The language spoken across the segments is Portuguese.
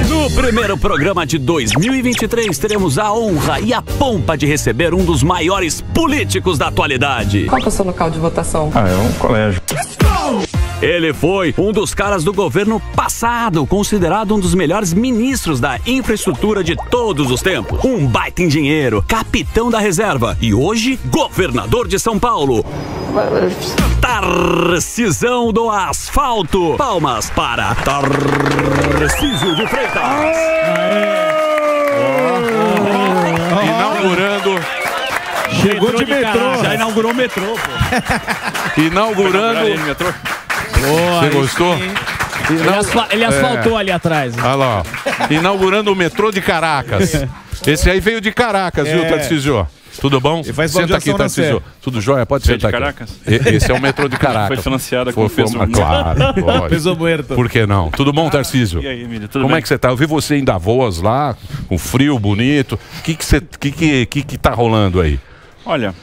No primeiro programa de 2023, teremos a honra e a pompa de receber um dos maiores políticos da atualidade. Qual que é o seu local de votação? É um colégio. Ele foi um dos caras do governo passado, considerado um dos melhores ministros da infraestrutura de todos os tempos. Um baita engenheiro, capitão da reserva e hoje governador de São Paulo. Tarcisão do asfalto. Palmas para Tarcísio de Freitas. Inaugurando. Chegou de metrô. Já inaugurou o metrô, pô. Inaugurando. Você gostou? Ele asfaltou ali atrás. Olha lá, ó. Inaugurando o metrô de Caracas. Esse aí veio de Caracas, viu, Tarcísio? Tudo bom? Senta aqui, Tarcísio. Tudo jóia? Pode sentar aqui. Caracas? Esse é o metrô de Caracas. Foi financiada com peso muerto. Claro, Peso muerto. Por que não? Tudo bom, Tarcísio? E aí, Emílio, tudo Como bem? é que você tá? Eu vi você em Davos lá, com frio, bonito. O que tá rolando aí? Olha,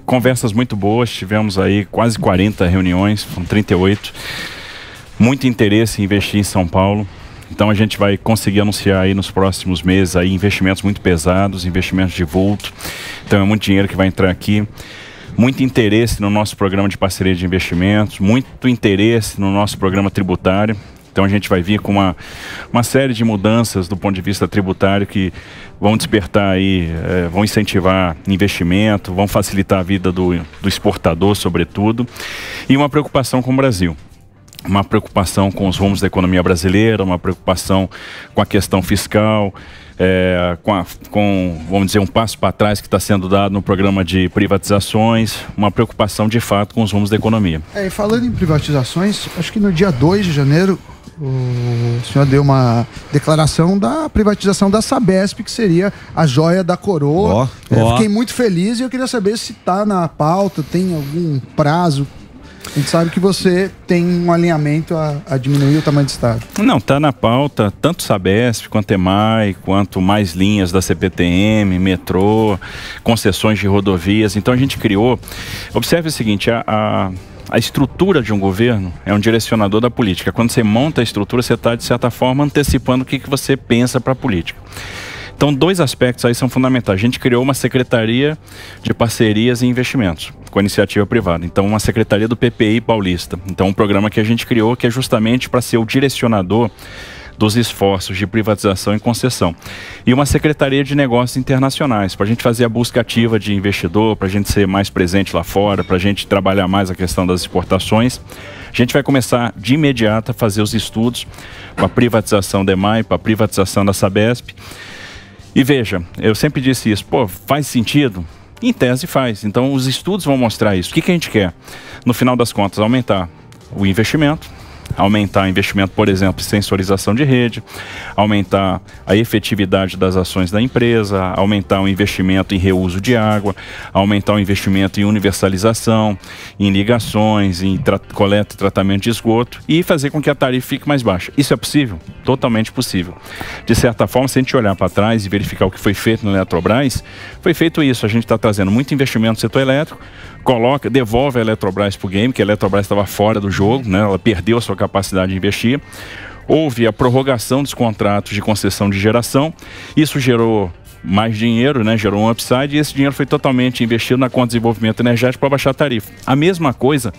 conversas muito boas. Tivemos aí quase 40 reuniões, foram 38. Muito interesse em investir em São Paulo. Então a gente vai conseguir anunciar aí nos próximos meses aí investimentos muito pesados, investimentos de vulto. Então é muito dinheiro que vai entrar aqui. Muito interesse no nosso programa de parceria de investimentos, muito interesse no nosso programa tributário. Então a gente vai vir com uma série de mudanças do ponto de vista tributário que vão despertar aí, vão incentivar investimento, vão facilitar a vida do exportador, sobretudo, e uma preocupação com o Brasil. Uma preocupação com os rumos da economia brasileira, uma preocupação com a questão fiscal, vamos dizer, um passo para trás que está sendo dado no programa de privatizações, uma preocupação de fato com os rumos da economia. E falando em privatizações, acho que no dia 2 de janeiro o senhor deu uma declaração da privatização da Sabesp, que seria a joia da coroa. Fiquei muito feliz e eu queria saber se está na pauta, tem algum prazo. A gente sabe que você tem um alinhamento a diminuir o tamanho do Estado. Não, está na pauta, tanto Sabesp, quanto EMAI, quanto mais linhas da CPTM, metrô, concessões de rodovias. Então a gente criou... Observe o seguinte, a estrutura de um governo é um direcionador da política. Quando você monta a estrutura, você está, de certa forma, antecipando o que você pensa para a política. Então, dois aspectos aí são fundamentais. A gente criou uma secretaria de parcerias e investimentos com a iniciativa privada. Então, uma secretaria do PPI paulista. Então, um programa que a gente criou que é justamente para ser o direcionador dos esforços de privatização e concessão. E uma secretaria de negócios internacionais, para a gente fazer a busca ativa de investidor, para a gente ser mais presente lá fora, para a gente trabalhar mais a questão das exportações. A gente vai começar de imediato a fazer os estudos para a privatização da EMAI, para a privatização da Sabesp. E veja, eu sempre disse isso, faz sentido? Em tese faz. Então os estudos vão mostrar isso. O que a gente quer? No final das contas, aumentar o investimento, aumentar o investimento, por exemplo, em sensorização de rede, aumentar a efetividade das ações da empresa, aumentar o investimento em reuso de água, aumentar o investimento em universalização, em ligações, em coleta e tratamento de esgoto e fazer com que a tarifa fique mais baixa. Isso é possível? Totalmente possível. De certa forma, se a gente olhar para trás e verificar o que foi feito na Eletrobras, foi feito isso. A gente está trazendo muito investimento no setor elétrico, devolve a Eletrobras para o game, que a Eletrobras estava fora do jogo, né? Ela perdeu a sua capacidade de investir. Houve a prorrogação dos contratos de concessão de geração, isso gerou mais dinheiro, né? Gerou um upside e esse dinheiro foi totalmente investido na conta de desenvolvimento energético para baixar a tarifa. A mesma coisa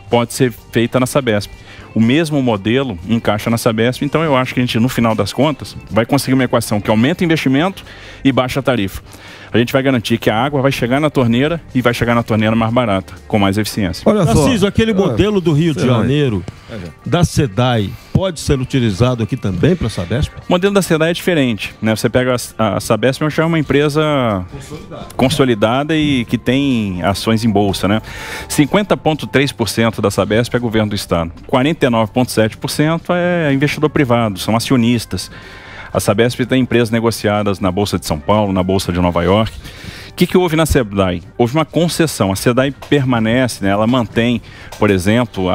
pode ser feita na Sabesp. O mesmo modelo encaixa na Sabesp, então eu acho que a gente, no final das contas, vai conseguir uma equação que aumenta o investimento e baixa a tarifa. A gente vai garantir que a água vai chegar na torneira e vai chegar na torneira mais barata, com mais eficiência. Olha só, Tarcísio, aquele modelo do Rio de Janeiro, da SEDAI, pode ser utilizado aqui também para a Sabesp? O modelo da SEDAI é diferente, né? Você pega a Sabesp, já é uma empresa consolidada e que tem ações em bolsa, né? 50,3% da Sabesp é governo do estado, 49,7% é investidor privado, são acionistas. A Sabesp tem empresas negociadas na Bolsa de São Paulo, na Bolsa de Nova York. O que houve na SEDAI? Houve uma concessão. A SEDAI permanece, né? Ela mantém, por exemplo,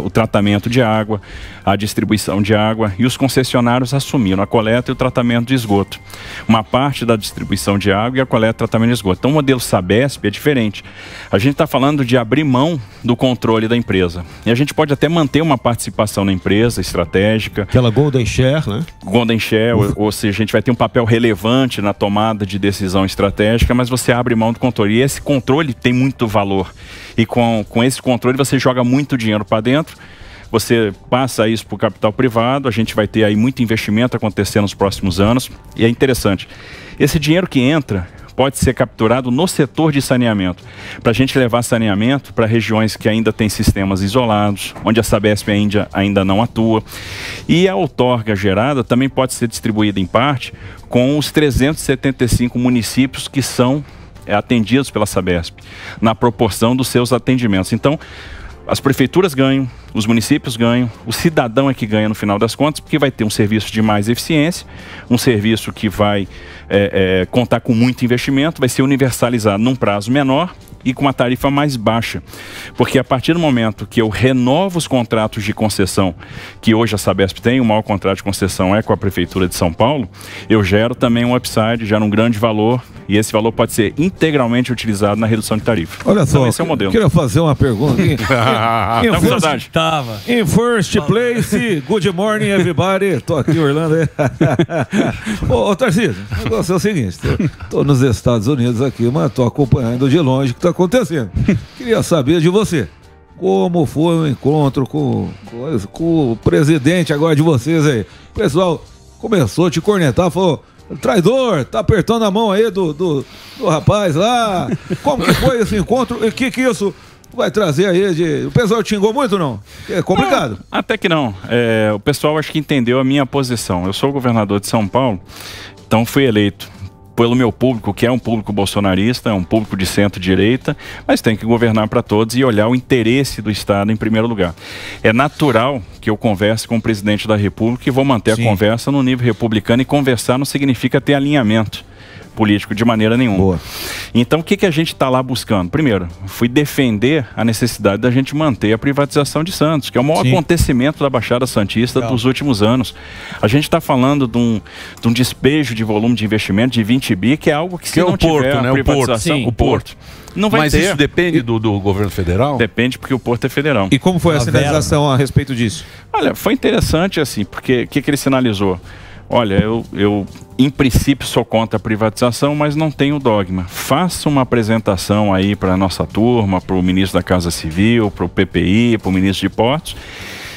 o tratamento de água, a distribuição de água e os concessionários assumiram a coleta e o tratamento de esgoto. uma parte da distribuição de água e a coleta e tratamento de esgoto. Então o modelo Sabesp é diferente. A gente está falando de abrir mão do controle da empresa. E a gente pode até manter uma participação na empresa estratégica. Aquela Golden Share, né? Golden Share, ou seja, a gente vai ter um papel relevante na tomada de decisão estratégica, mas você abre mão do controle. E esse controle tem muito valor. E com esse controle você joga muito dinheiro para dentro. Você passa isso para o capital privado, a gente vai ter aí muito investimento acontecendo nos próximos anos. E é interessante, esse dinheiro que entra pode ser capturado no setor de saneamento, para a gente levar saneamento para regiões que ainda têm sistemas isolados, onde a Sabesp ainda não atua. E a outorga gerada também pode ser distribuída em parte com os 375 municípios que são atendidos pela Sabesp, na proporção dos seus atendimentos. Então, as prefeituras ganham, os municípios ganham, o cidadão é que ganha no final das contas, porque vai ter um serviço de mais eficiência, um serviço que vai contar com muito investimento, vai ser universalizado num prazo menor e com uma tarifa mais baixa. Porque a partir do momento que eu renovo os contratos de concessão, que hoje a Sabesp tem, o maior contrato de concessão é com a Prefeitura de São Paulo, eu gero também um upside, gero um grande valor, e esse valor pode ser integralmente utilizado na redução de tarifa. Olha só, então, esse é o modelo. Queria fazer uma pergunta aqui. Tava. In first place, good morning everybody. Tô aqui em Orlando. Ô, Tarcísio, o negócio é o seguinte, tô nos Estados Unidos aqui, mas tô acompanhando de longe o que tá acontecendo. Queria saber de você, como foi o encontro com o presidente agora de vocês aí. O pessoal começou a te cornetar, falou: traidor, tá apertando a mão aí do rapaz lá. Como que foi esse encontro? E que isso vai trazer aí? O pessoal te xingou muito ou não? É complicado. Não, até que não. O pessoal acho que entendeu a minha posição. Eu sou o governador de São Paulo, então fui eleito pelo meu público, que é um público bolsonarista, é um público de centro-direita, mas tem que governar para todos e olhar o interesse do Estado em primeiro lugar. É natural que eu converse com o presidente da República e vou manter a conversa no nível republicano, e conversar não significa ter alinhamento político de maneira nenhuma. Boa. Então o que a gente está lá buscando? Primeiro, fui defender a necessidade da gente manter a privatização de Santos, que é o maior acontecimento da Baixada Santista dos últimos anos. A gente está falando de um despejo de volume de investimento de 20 bi, que é algo que se não tiver a privatização, o Porto. Não vai ter. Mas isso depende do governo federal? Depende, porque o Porto é federal. E como foi a sinalização a respeito disso? Olha, foi interessante assim, porque o que ele sinalizou? Olha, eu em princípio sou contra a privatização, mas não tenho dogma. Faça uma apresentação aí para a nossa turma, para o ministro da Casa Civil, para o PPI, para o ministro de Portos.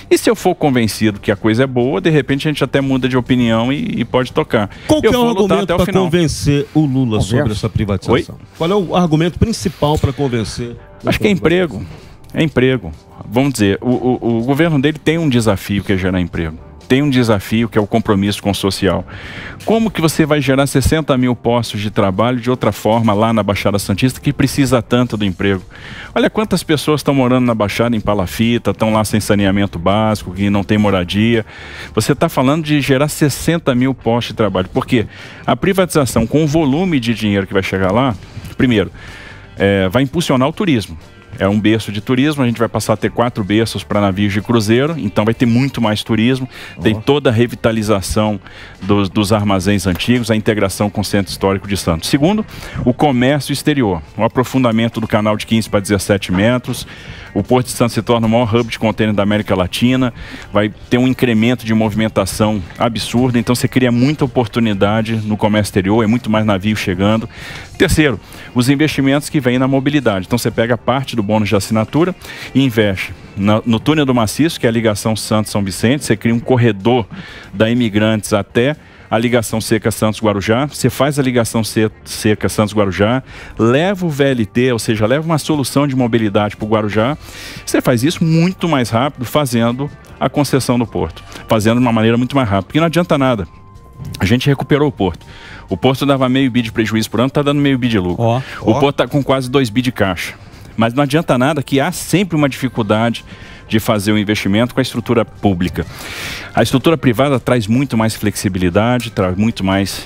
E se eu for convencido que a coisa é boa, de repente a gente até muda de opinião e pode tocar. Qual que é o argumento para convencer o Lula sobre essa privatização? Oi? Qual é o argumento principal para convencer? Acho que é emprego. É emprego. Vamos dizer, o governo dele tem um desafio, que é gerar emprego. Tem um desafio, que é o compromisso com o social. Como que você vai gerar 60 mil postos de trabalho de outra forma lá na Baixada Santista, que precisa tanto do emprego? Olha quantas pessoas estão morando na Baixada em palafita, estão lá sem saneamento básico, que não tem moradia. Você está falando de gerar 60 mil postos de trabalho. Por quê? A privatização, com o volume de dinheiro que vai chegar lá, primeiro, vai impulsionar o turismo. É um berço de turismo, a gente vai passar a ter 4 berços para navios de cruzeiro, então vai ter muito mais turismo. Tem toda a revitalização dos armazéns antigos, a integração com o Centro Histórico de Santos. Segundo, o comércio exterior, o aprofundamento do canal de 15 para 17 metros. O Porto de Santos se torna o maior hub de contêiner da América Latina, vai ter um incremento de movimentação absurdo, então você cria muita oportunidade no comércio exterior, é muito mais navio chegando. Terceiro, os investimentos que vêm na mobilidade. Então você pega parte do bônus de assinatura e investe no túnel do Maciço, que é a ligação Santos-São Vicente, você cria um corredor da Imigrantes até a ligação seca Santos-Guarujá, você faz a ligação seca Santos-Guarujá, leva o VLT, ou seja, leva uma solução de mobilidade para o Guarujá, você faz isso muito mais rápido fazendo a concessão do porto, fazendo de uma maneira muito mais rápida, porque não adianta nada. A gente recuperou o porto. O porto dava meio bi de prejuízo por ano, está dando meio bi de lucro. O porto está com quase 2 bi de caixa. Mas não adianta nada, que há sempre uma dificuldade de fazer o investimento com a estrutura pública. A estrutura privada traz muito mais flexibilidade, traz muito mais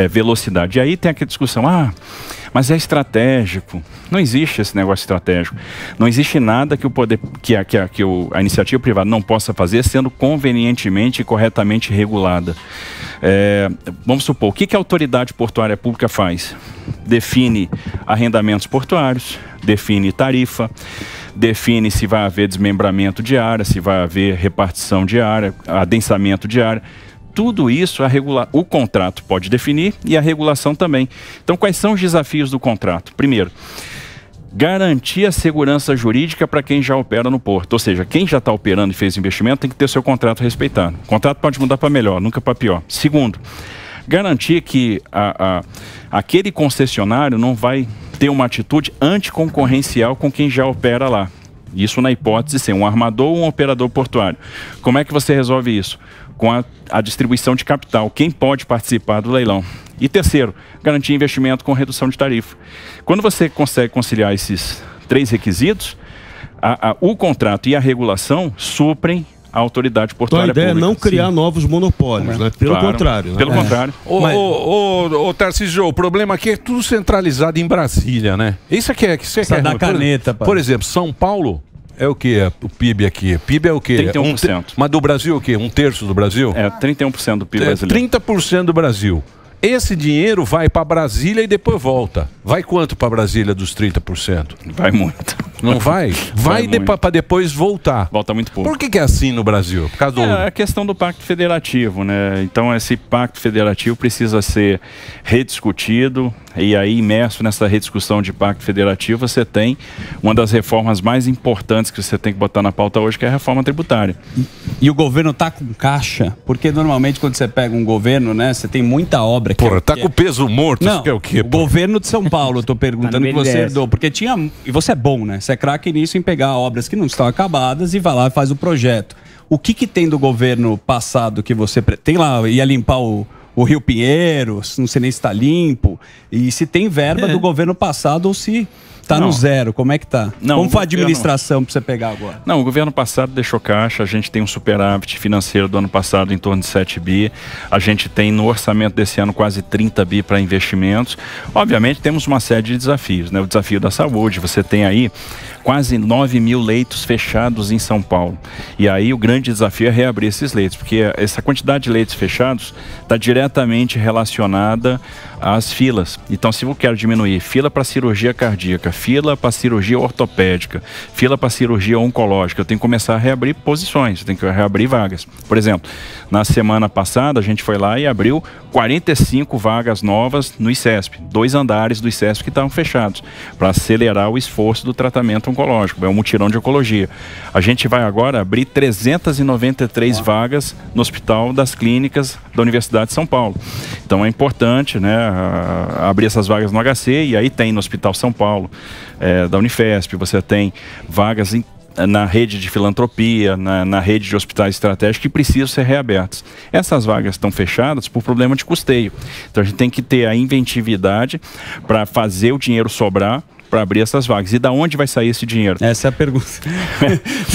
velocidade. E aí tem aquela discussão, mas é estratégico. Não existe esse negócio estratégico. Não existe nada que o poder, a iniciativa privada não possa fazer sendo convenientemente e corretamente regulada. Vamos supor, o que a autoridade portuária pública faz? Define arrendamentos portuários, define tarifa, define se vai haver desmembramento de área, se vai haver repartição de área, adensamento de área. Tudo isso o contrato pode definir e a regulação também. Então, quais são os desafios do contrato? Primeiro, garantir a segurança jurídica para quem já opera no porto. Ou seja, quem já está operando e fez investimento tem que ter seu contrato respeitado. O contrato pode mudar para melhor, nunca para pior. Segundo, garantir que aquele concessionário não vai ter uma atitude anticoncorrencial com quem já opera lá. Isso na hipótese de ser um armador ou um operador portuário. Como é que você resolve isso? Com a distribuição de capital. Quem pode participar do leilão? E terceiro, garantir investimento com redução de tarifa. Quando você consegue conciliar esses 3 requisitos, o contrato e a regulação suprem a autoridade portuária pública. Então a ideia é não criar novos monopólios, né? Pelo contrário. Né? Pelo contrário. Ô Tarcísio, o problema aqui é tudo centralizado em Brasília, né? Isso aqui é que você quer. Da caneta, por exemplo, São Paulo é o que? O PIB aqui. PIB é o quê? 31%. Mas do Brasil o quê? 1/3 do Brasil? 31% do PIB brasileiro. 30% do Brasil. Esse dinheiro vai para Brasília e depois volta. Vai quanto para Brasília dos 30%? Vai muito. Não vai? Vai para depois voltar. Volta muito pouco. Por que é assim no Brasil? Por causa a questão do Pacto Federativo, né? Então esse Pacto Federativo precisa ser rediscutido. E aí, imerso nessa rediscussão de Pacto Federativo, você tem uma das reformas mais importantes que você tem que botar na pauta hoje, que é a reforma tributária. E o governo tá com caixa? Porque normalmente quando você pega um governo, né, você tem muita obra. Porra, tá com peso morto, não, isso que é o quê? O governo de São Paulo, eu tô perguntando que você herdou. Porque tinha... E você é bom, né? Você é craque nisso em pegar obras que não estão acabadas e vai lá e faz o projeto. O que tem do governo passado que você... Tem lá, ia limpar o Rio Pinheiros, não sei nem se está limpo, e se tem verba do governo passado ou se está no zero, como é que tá? Não, como foi a administração para você pegar agora? Não, o governo passado deixou caixa, a gente tem um superávit financeiro do ano passado em torno de 7 bi, a gente tem no orçamento desse ano quase 30 bi para investimentos. Obviamente temos uma série de desafios, né? O desafio da saúde, você tem aí quase 9 mil leitos fechados em São Paulo. E aí o grande desafio é reabrir esses leitos, porque essa quantidade de leitos fechados está diretamente relacionada às filas. Então, se eu quero diminuir fila para cirurgia cardíaca, fila para cirurgia ortopédica, fila para cirurgia oncológica, eu tenho que começar a reabrir posições, eu tenho que reabrir vagas. Por exemplo, na semana passada a gente foi lá e abriu 45 vagas novas no ICESP, 2 andares do ICESP que estavam fechados, para acelerar o esforço do tratamento oncológico, é um mutirão de oncologia. A gente vai agora abrir 393 vagas no Hospital das Clínicas da Universidade de São Paulo. Então é importante, né, abrir essas vagas no HC, e aí tem no Hospital São Paulo, da Unifesp, você tem vagas na rede de filantropia, na rede de hospitais estratégicos que precisam ser reabertos. Essas vagas estão fechadas por problema de custeio. Então a gente tem que ter a inventividade para fazer o dinheiro sobrar para abrir essas vagas. E da onde vai sair esse dinheiro? Essa é a pergunta.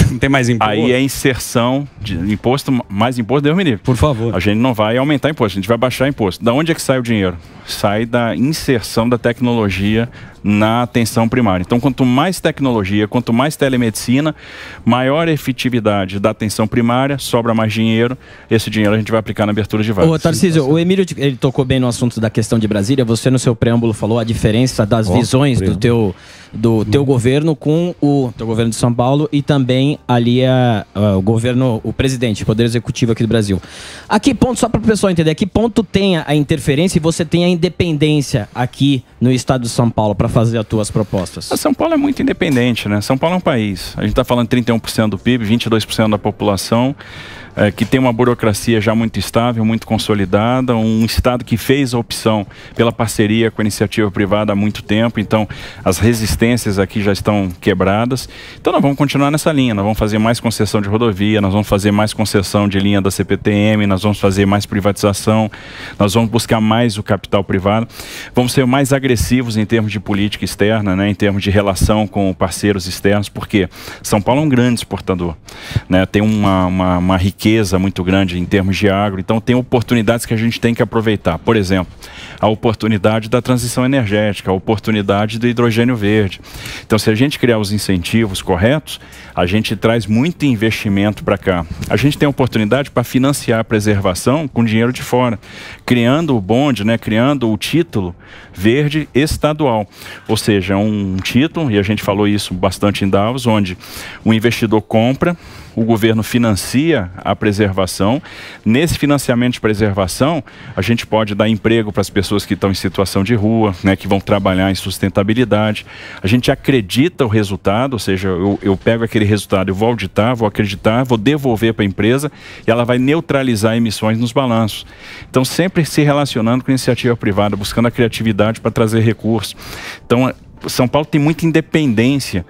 Não tem mais imposto? Aí é inserção de imposto, mais imposto, Deus me livre. Por favor. A gente não vai aumentar imposto, a gente vai baixar imposto. Da onde é que sai o dinheiro? Sai da inserção da tecnologia na atenção primária. Então, quanto mais tecnologia, quanto mais telemedicina, maior a efetividade da atenção primária, sobra mais dinheiro. Esse dinheiro a gente vai aplicar na abertura de vagas. Ô, Tarcísio, o Emílio, ele tocou bem no assunto da questão de Brasília. Você, no seu preâmbulo, falou a diferença das visões do teu governo com o teu governo de São Paulo e também ali o governo, o presidente, o Poder Executivo aqui do Brasil. A que ponto, só para o pessoal entender, a que ponto tem a interferência e você tem a independência aqui no estado de São Paulo para fazer as tuas propostas? São Paulo é muito independente, né? São Paulo é um país. A gente está falando de 31% do PIB, 22% da população. que tem uma burocracia já muito estável, muito consolidada, um Estado que fez a opção pela parceria com a iniciativa privada há muito tempo, então as resistências aqui já estão quebradas. Então nós vamos continuar nessa linha, nós vamos fazer mais concessão de rodovia, nós vamos fazer mais concessão de linha da CPTM, nós vamos fazer mais privatização, nós vamos buscar mais o capital privado, vamos ser mais agressivos em termos de política externa, né, em termos de relação com parceiros externos, porque São Paulo é um grande exportador, né, tem uma riqueza muito grande em termos de agro, então tem oportunidades que a gente tem que aproveitar. Por exemplo, a oportunidade da transição energética, a oportunidade do hidrogênio verde. Então, se a gente criar os incentivos corretos, a gente traz muito investimento para cá. A gente tem a oportunidade para financiar a preservação com dinheiro de fora, criando o bonde, né, criando o título verde estadual. Ou seja, um título, e a gente falou isso bastante em Davos, onde o investidor compra, o governo financia a preservação. Nesse financiamento de preservação, a gente pode dar emprego para as pessoas que estão em situação de rua, né, que vão trabalhar em sustentabilidade. A gente acredita o resultado, ou seja, eu pego aquele resultado, eu vou auditar, vou acreditar, vou devolver para a empresa e ela vai neutralizar emissões nos balanços. Então, sempre se relacionando com a iniciativa privada, buscando a criatividade para trazer recursos. Então, São Paulo tem muita independência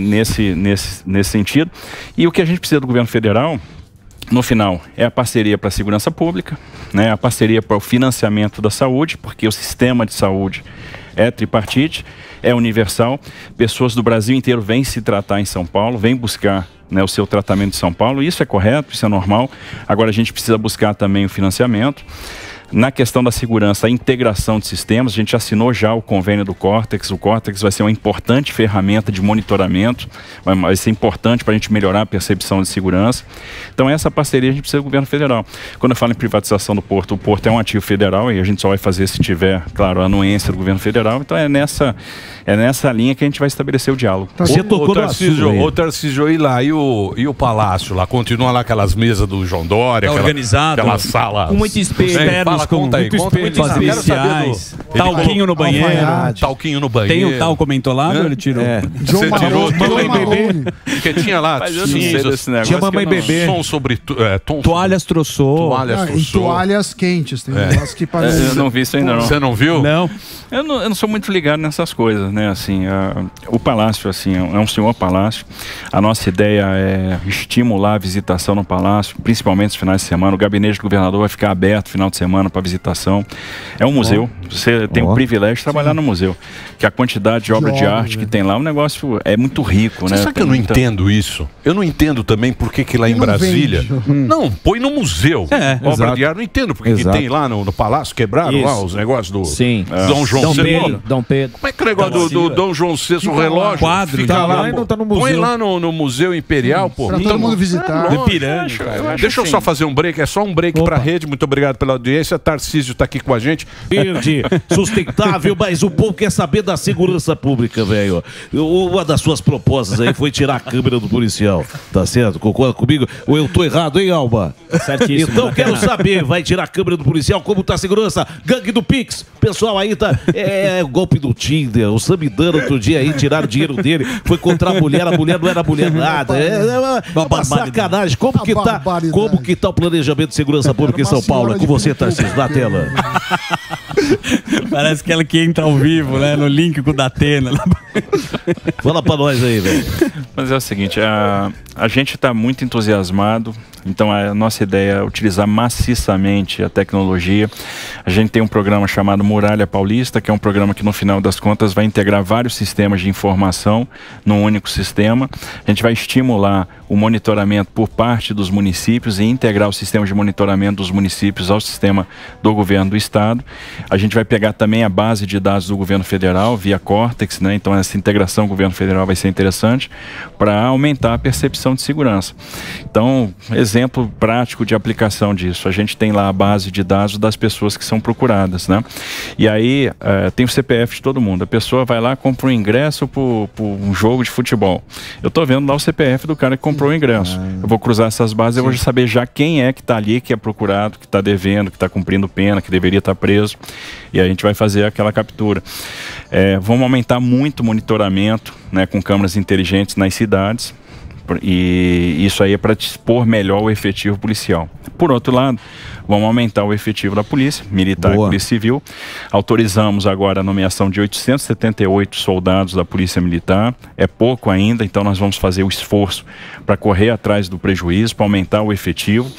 nesse sentido. E o que a gente precisa do governo federal, no final, é a parceria para a segurança pública, né, a parceria para o financiamento da saúde, porque o sistema de saúde é tripartite, é universal. Pessoas do Brasil inteiro vêm se tratar em São Paulo, vêm buscar, né, o seu tratamento em São Paulo. Isso é correto, isso é normal. Agora a gente precisa buscar também o financiamento. Na questão da segurança, a integração de sistemas, a gente assinou já o convênio do Córtex. O Córtex vai ser uma importante ferramenta de monitoramento, vai ser importante para a gente melhorar a percepção de segurança. Então essa parceria a gente precisa do governo federal. Quando eu falo em privatização do porto, o porto é um ativo federal e a gente só vai fazer se tiver, claro, a anuência do governo federal. Então é nessa linha que a gente vai estabelecer o diálogo. Ô Tarcísio, e lá, e o Palácio lá? Continua lá aquelas mesas do João Dória? Tá organizado. Aquela sala. Com muito espelho. Conta aí, especiais, talquinho no banheiro. Talquinho no banheiro. Tem um talco mentolado ou ele tirou? Você tirou mamãe bebê. Porque tinha lá, tinha mamãe bebê. Som sobre toalhas troçou. E toalhas quentes. Tem negócio que parece. Eu não vi isso ainda não. Você não viu? Não. Eu não sou muito ligado nessas coisas, né? Assim, o palácio, assim, é um senhor palácio. A nossa ideia é estimular a visitação no palácio, principalmente nos finais de semana. O gabinete do governador vai ficar aberto no final de semana para visitação. É um museu. Você tem o privilégio de trabalhar no museu. Que a quantidade de obra de arte que tem lá, o negócio é muito rico, né? Sabe que eu não entendo isso? Eu não entendo também por que lá em Brasília... Não, põe no museu. Obra de arte, não entendo porque que tem lá no Palácio, quebraram lá os negócios do Dom João VI. Dom Pedro. Como é que o negócio do Dom João VI, o relógio, quadro, fica lá e não tá no museu. Põe lá no Museu Imperial, pô. Pra todo mundo visitar. Deixa eu só fazer um break, é só um break pra rede. Muito obrigado pela audiência. Tarcísio tá aqui com a gente. Verde, sustentável, mas o povo quer saber da segurança pública, velho. Uma das suas propostas aí foi tirar a câmera do policial. Tá certo? Concorda comigo? Ou eu tô errado, hein, Alba? Certíssimo. Então quero saber, vai tirar a câmera do policial, como tá a segurança? Gangue do Pix. Pessoal aí tá... o golpe do Tinder. O Samidana outro dia aí, tiraram o dinheiro dele. Foi contra a mulher não era mulher nada. É uma sacanagem. Como que tá o planejamento de segurança pública em São Paulo? É com você, Tarcísio, na tela. Parece aquela que entra ao vivo, né? No link com o Datena. Fala pra nós aí, velho. Mas é o seguinte, a gente está muito entusiasmado, então a nossa ideia é utilizar maciçamente a tecnologia. A gente tem um programa chamado Muralha Paulista, que é um programa que no final das contas vai integrar vários sistemas de informação num único sistema. A gente vai estimular o monitoramento por parte dos municípios e integrar o sistema de monitoramento dos municípios ao sistema do governo do estado. A gente vai pegar também a base de dados do governo federal via Córtex, né? Então essa integração com o governo federal vai ser interessante para aumentar a percepção de segurança. Então, exemplo prático de aplicação disso, a gente tem lá a base de dados das pessoas que são procuradas, né? E aí tem o CPF de todo mundo. A pessoa vai lá, compra um ingresso para um jogo de futebol. Eu estou vendo lá o CPF do cara que comprou o ingresso. Eu vou cruzar essas bases, eu vou saber já quem é que está ali, que é procurado, que está devendo, que está cumprindo pena, que deveria estar preso. E a gente vai fazer aquela captura. Vamos aumentar muito o monitoramento, né, com câmeras inteligentes nas cidades, E isso aí é para dispor melhor o efetivo policial. Por outro lado, vamos aumentar o efetivo da polícia militar e polícia civil. Autorizamos agora a nomeação de 878 soldados da polícia militar. É pouco ainda, então nós vamos fazer o esforço para correr atrás do prejuízo, para aumentar o efetivo.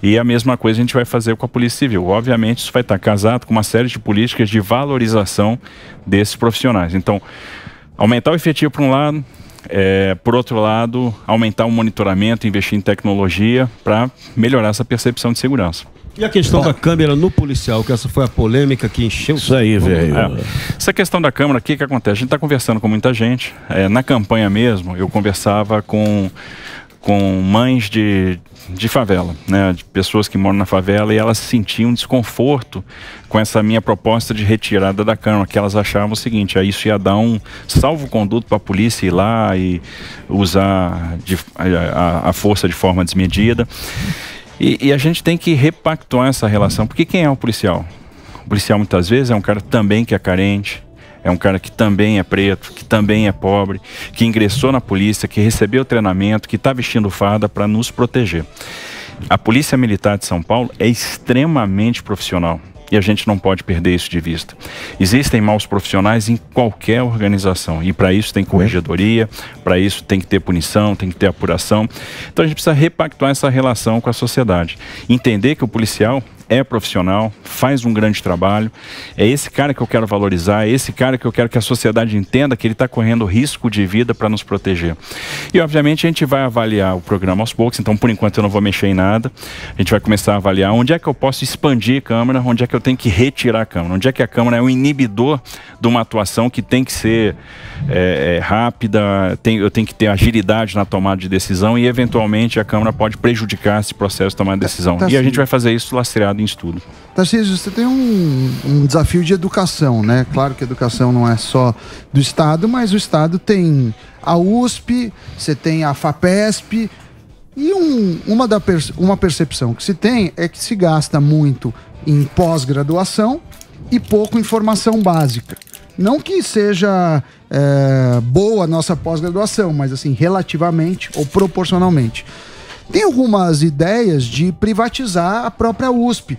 E a mesma coisa a gente vai fazer com a polícia civil. Obviamente isso vai estar casado com uma série de políticas de valorização desses profissionais. Então, aumentar o efetivo por um lado, por outro lado, aumentar o monitoramento, investir em tecnologia para melhorar essa percepção de segurança. E a questão da câmera no policial, que essa foi a polêmica que encheu... Isso aí, velho. Essa questão da câmera, o que acontece? A gente está conversando com muita gente. Na campanha mesmo, eu conversava com mães de favela, né, de pessoas que moram na favela, e elas sentiam desconforto com essa minha proposta de retirada da câmera, que elas achavam o seguinte: isso ia dar um salvo-conduto para a polícia ir lá e usar a força de forma desmedida. E a gente tem que repactuar essa relação, porque quem é o policial? O policial muitas vezes é um cara também que é carente, é um cara que também é preto, que também é pobre, que ingressou na polícia, que recebeu treinamento, que está vestindo farda para nos proteger. A Polícia Militar de São Paulo é extremamente profissional e a gente não pode perder isso de vista. Existem maus profissionais em qualquer organização e para isso tem corregedoria, para isso tem que ter punição, tem que ter apuração. Então a gente precisa repactuar essa relação com a sociedade. Entender que o policial é profissional, faz um grande trabalho, é esse cara que eu quero valorizar, é esse cara que eu quero que a sociedade entenda que ele está correndo risco de vida para nos proteger. E obviamente a gente vai avaliar o programa aos poucos, então por enquanto eu não vou mexer em nada, a gente vai começar a avaliar onde é que eu posso expandir a câmera, onde é que eu tenho que retirar a câmera, onde é que a câmera é um inibidor de uma atuação que tem que ser rápida, eu tenho que ter agilidade na tomada de decisão e eventualmente a câmera pode prejudicar esse processo de tomada de decisão. E a gente vai fazer isso lastreado em estudo. Tarcísio, você tem um desafio de educação, né? Claro que a educação não é só do Estado, mas o Estado tem a USP, você tem a FAPESP, e uma percepção que se tem é que se gasta muito em pós-graduação e pouco em formação básica. Não que seja boa a nossa pós-graduação, mas assim, relativamente ou proporcionalmente. Tem algumas ideias de privatizar a própria USP,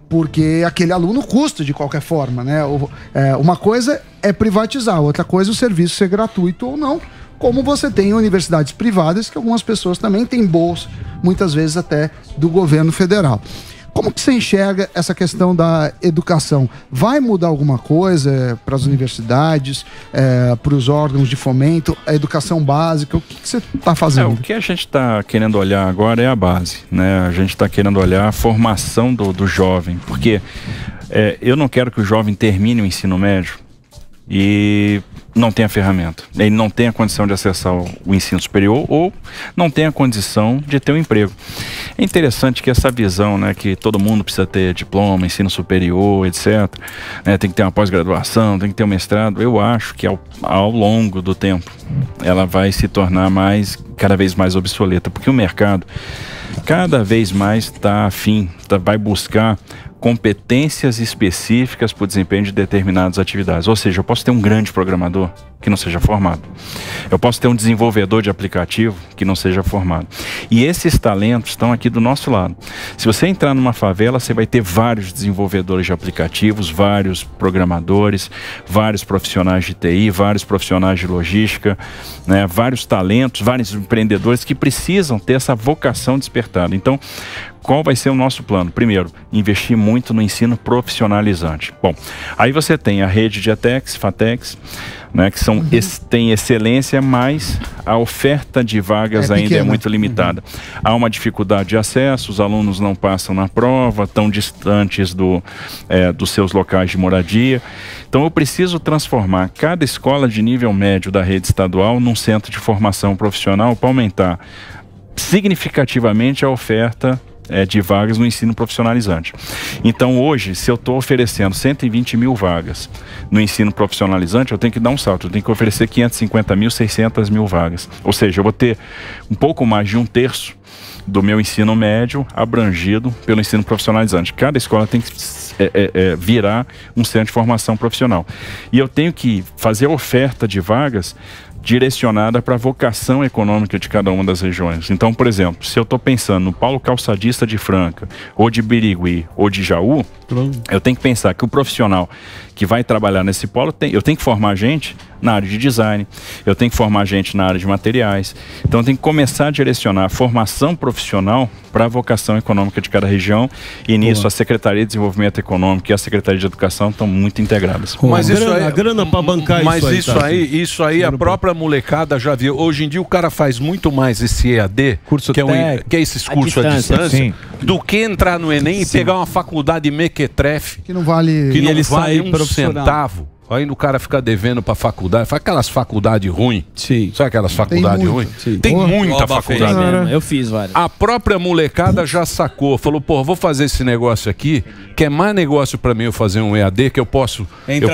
porque aquele aluno custa de qualquer forma, né? Uma coisa é privatizar, outra coisa é o serviço ser gratuito ou não, como você tem universidades privadas que algumas pessoas também têm bolsa, muitas vezes até do governo federal. Como que você enxerga essa questão da educação? Vai mudar alguma coisa para as universidades, para os órgãos de fomento, a educação básica? O que você está fazendo? O que a gente está querendo olhar agora é a base, né? A gente está querendo olhar a formação do jovem, porque eu não quero que o jovem termine o ensino médio e não tenha ferramenta, ele não tenha condição de acessar o ensino superior ou não tenha condição de ter um emprego. É interessante que essa visão, né, que todo mundo precisa ter diploma, ensino superior, etc., né, tem que ter uma pós-graduação, tem que ter um mestrado, eu acho que ao longo do tempo ela vai se tornar cada vez mais obsoleta, porque o mercado cada vez mais está vai buscar competências específicas para o desempenho de determinadas atividades. Ou seja, eu posso ter um grande programador que não seja formado. Eu posso ter um desenvolvedor de aplicativo que não seja formado. E esses talentos estão aqui do nosso lado. Se você entrar numa favela, você vai ter vários desenvolvedores de aplicativos, vários programadores, vários profissionais de TI, vários profissionais de logística, né, vários talentos, vários empreendedores que precisam ter essa vocação despertada. Então, qual vai ser o nosso plano? Primeiro, investir muito no ensino profissionalizante. Bom, aí você tem a rede de ETECs, FATECs, né, que tem excelência, mas a oferta de vagas ainda é muito limitada. Há uma dificuldade de acesso, os alunos não passam na prova, estão distantes dos seus locais de moradia. Então eu preciso transformar cada escola de nível médio da rede estadual num centro de formação profissional para aumentar significativamente a oferta de vagas no ensino profissionalizante. Então hoje, se eu estou oferecendo 120 mil vagas no ensino profissionalizante, eu tenho que dar um salto, eu tenho que oferecer 550 mil, 600 mil vagas. Ou seja, eu vou ter um pouco mais de 1/3 do meu ensino médio abrangido pelo ensino profissionalizante. Cada escola tem que virar um centro de formação profissional. E eu tenho que fazer a oferta de vagas direcionada para a vocação econômica de cada uma das regiões. Então, por exemplo, se eu estou pensando no polo calçadista de Franca, ou de Birigui, ou de Jaú, eu tenho que pensar que o profissional que vai trabalhar nesse polo, eu tenho que formar gente na área de design, eu tenho que formar gente na área de materiais. Então, eu tenho que começar a direcionar a formação profissional para a vocação econômica de cada região, e nisso a Secretaria de Desenvolvimento Econômico e a Secretaria de Educação estão muito integradas. Mas isso aí, a grana para bancar isso aí a própria molecada já viu. Hoje em dia o cara faz muito mais esse EAD, curso que é esses cursos à distância, do que entrar no Enem e pegar uma faculdade mequetrefe que não vale, que não vale um centavo. Ainda o cara fica devendo pra faculdade. Faz aquelas faculdades ruins. Sim. Sabe aquelas faculdades ruins? Tem muita faculdade. Eu fiz várias. A própria molecada já sacou. Falou, pô, vou fazer esse negócio aqui, que é mais negócio pra mim eu fazer um EAD, que eu posso...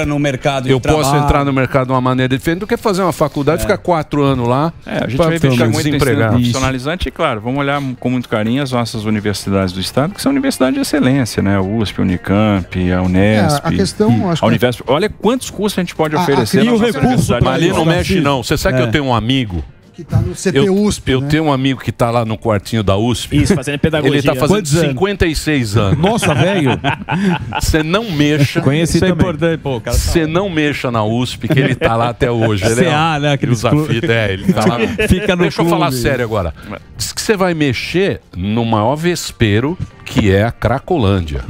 no mercado eu posso entrar no mercado de uma maneira diferente do que fazer uma faculdade, ficar 4 anos lá. A gente vai ficar muito profissionalizante. E claro, vamos olhar com muito carinho as nossas universidades do estado, que são universidades de excelência, né? A USP, a Unicamp, a Unesp, a questão, acho a Univesp. Olha quantos cursos a gente pode oferecer e o recurso mas ali não mexe não. Você sabe que eu tenho um amigo que tá no CPUSP, eu tenho um amigo que tá lá no quartinho da USP. Isso, fazendo pedagogia. Ele tá fazendo 56 anos. Nossa, velho. Você não mexa. Conheci também. Importante, pô, cara. Você não mexa na USP, que ele tá lá até hoje. CA, né? Aquele ele tá lá. Fica no Deixa eu falar sério agora. Diz que você vai mexer no maior vespeiro, que é a Cracolândia.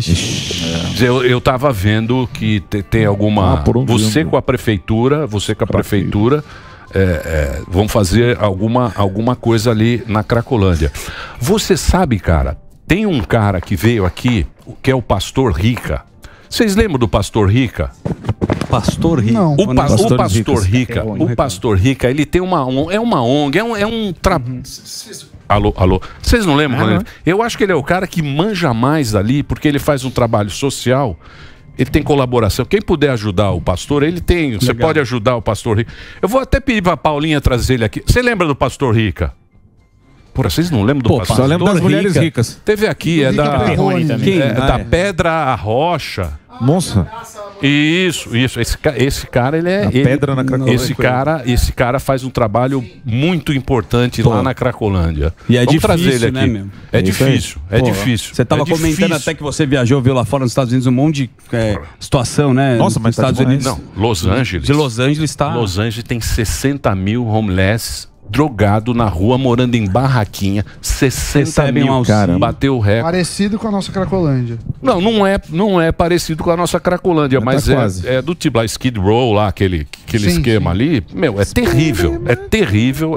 Eu tava vendo que tem alguma... Você com a prefeitura, vão fazer alguma coisa ali na Cracolândia. Você sabe, cara, tem um cara que veio aqui, que é o Pastor Rica. Vocês lembram do Pastor Rica? Pastor Rica? Não. O Pastor Rica, ele tem uma ONG, é um Alô? Vocês não lembram? Eu acho que ele é o cara que manja mais ali, porque ele faz um trabalho social. Ele tem colaboração. Quem puder ajudar o pastor, ele tem. Você pode ajudar o Pastor Rica. Eu vou até pedir pra Paulinha trazer ele aqui. Você lembra do Pastor Rica? Porra, vocês não lembram do pastor? Só lembro das mulheres ricas. Teve aqui, da Pedra Rocha. Moça. Isso. Esse cara, ele é... pedra na Cracolândia. Esse cara faz um trabalho muito importante lá na Cracolândia. E é Vamos difícil, trazer ele aqui. né, meu? É difícil. Você estava comentando até que você viajou, viu lá fora nos Estados Unidos um monte de situação, né? Nossa, mas Estados Unidos. Não, Los Angeles. De Los Angeles está... Los Angeles tem 60 mil homeless drogado na rua, morando em barraquinha, 60 mil, cara. Bateu o recorde. Parecido com a nossa Cracolândia. Não é parecido com a nossa Cracolândia, mas é do tipo lá, Skid Row lá, aquele esquema ali. Meu, é terrível.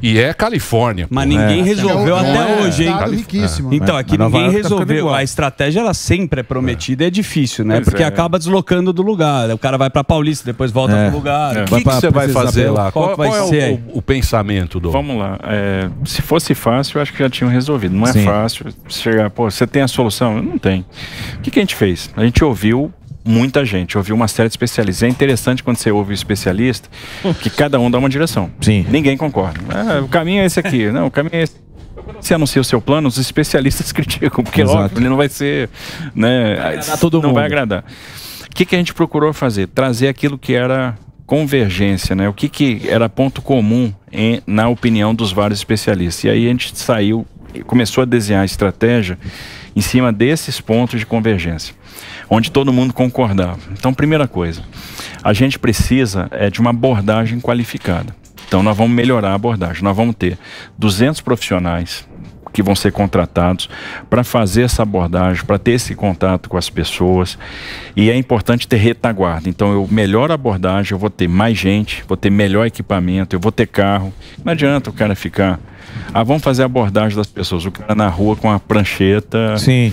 E é Califórnia. Mas ninguém resolveu até hoje, hein? Riquíssimo. Então, aqui ninguém resolveu. A estratégia, ela sempre é prometida e é difícil, né? Porque acaba deslocando do lugar. O cara vai pra Paulista, depois volta pro lugar. O que você vai fazer lá? Qual vai ser o pensamento do... Vamos lá. Se fosse fácil, eu acho que já tinham resolvido. Não é fácil chegar, pô, você tem a solução? Não tem. O que a gente fez? A gente ouviu muita gente, ouviu uma série de especialistas. É interessante quando você ouve o especialista, que cada um dá uma direção. Sim. Ninguém concorda. O caminho é esse aqui. Não, o caminho é esse. Se anuncia o seu plano, os especialistas criticam, porque óbvio, ele não vai ser, né, não vai agradar. O que a gente procurou fazer? Trazer aquilo que era convergência, né? O que era ponto comum na opinião dos vários especialistas. E aí a gente saiu e começou a desenhar a estratégia em cima desses pontos de convergência, onde todo mundo concordava. Então, primeira coisa, a gente precisa de uma abordagem qualificada. Então, nós vamos melhorar a abordagem. Nós vamos ter 200 profissionais que vão ser contratados para fazer essa abordagem, para ter esse contato com as pessoas. E é importante ter retaguarda. Então, eu melhoro a abordagem, eu vou ter mais gente, vou ter melhor equipamento, eu vou ter carro. Não adianta o cara ficar... vamos fazer a abordagem das pessoas. O cara na rua com a prancheta. Sim.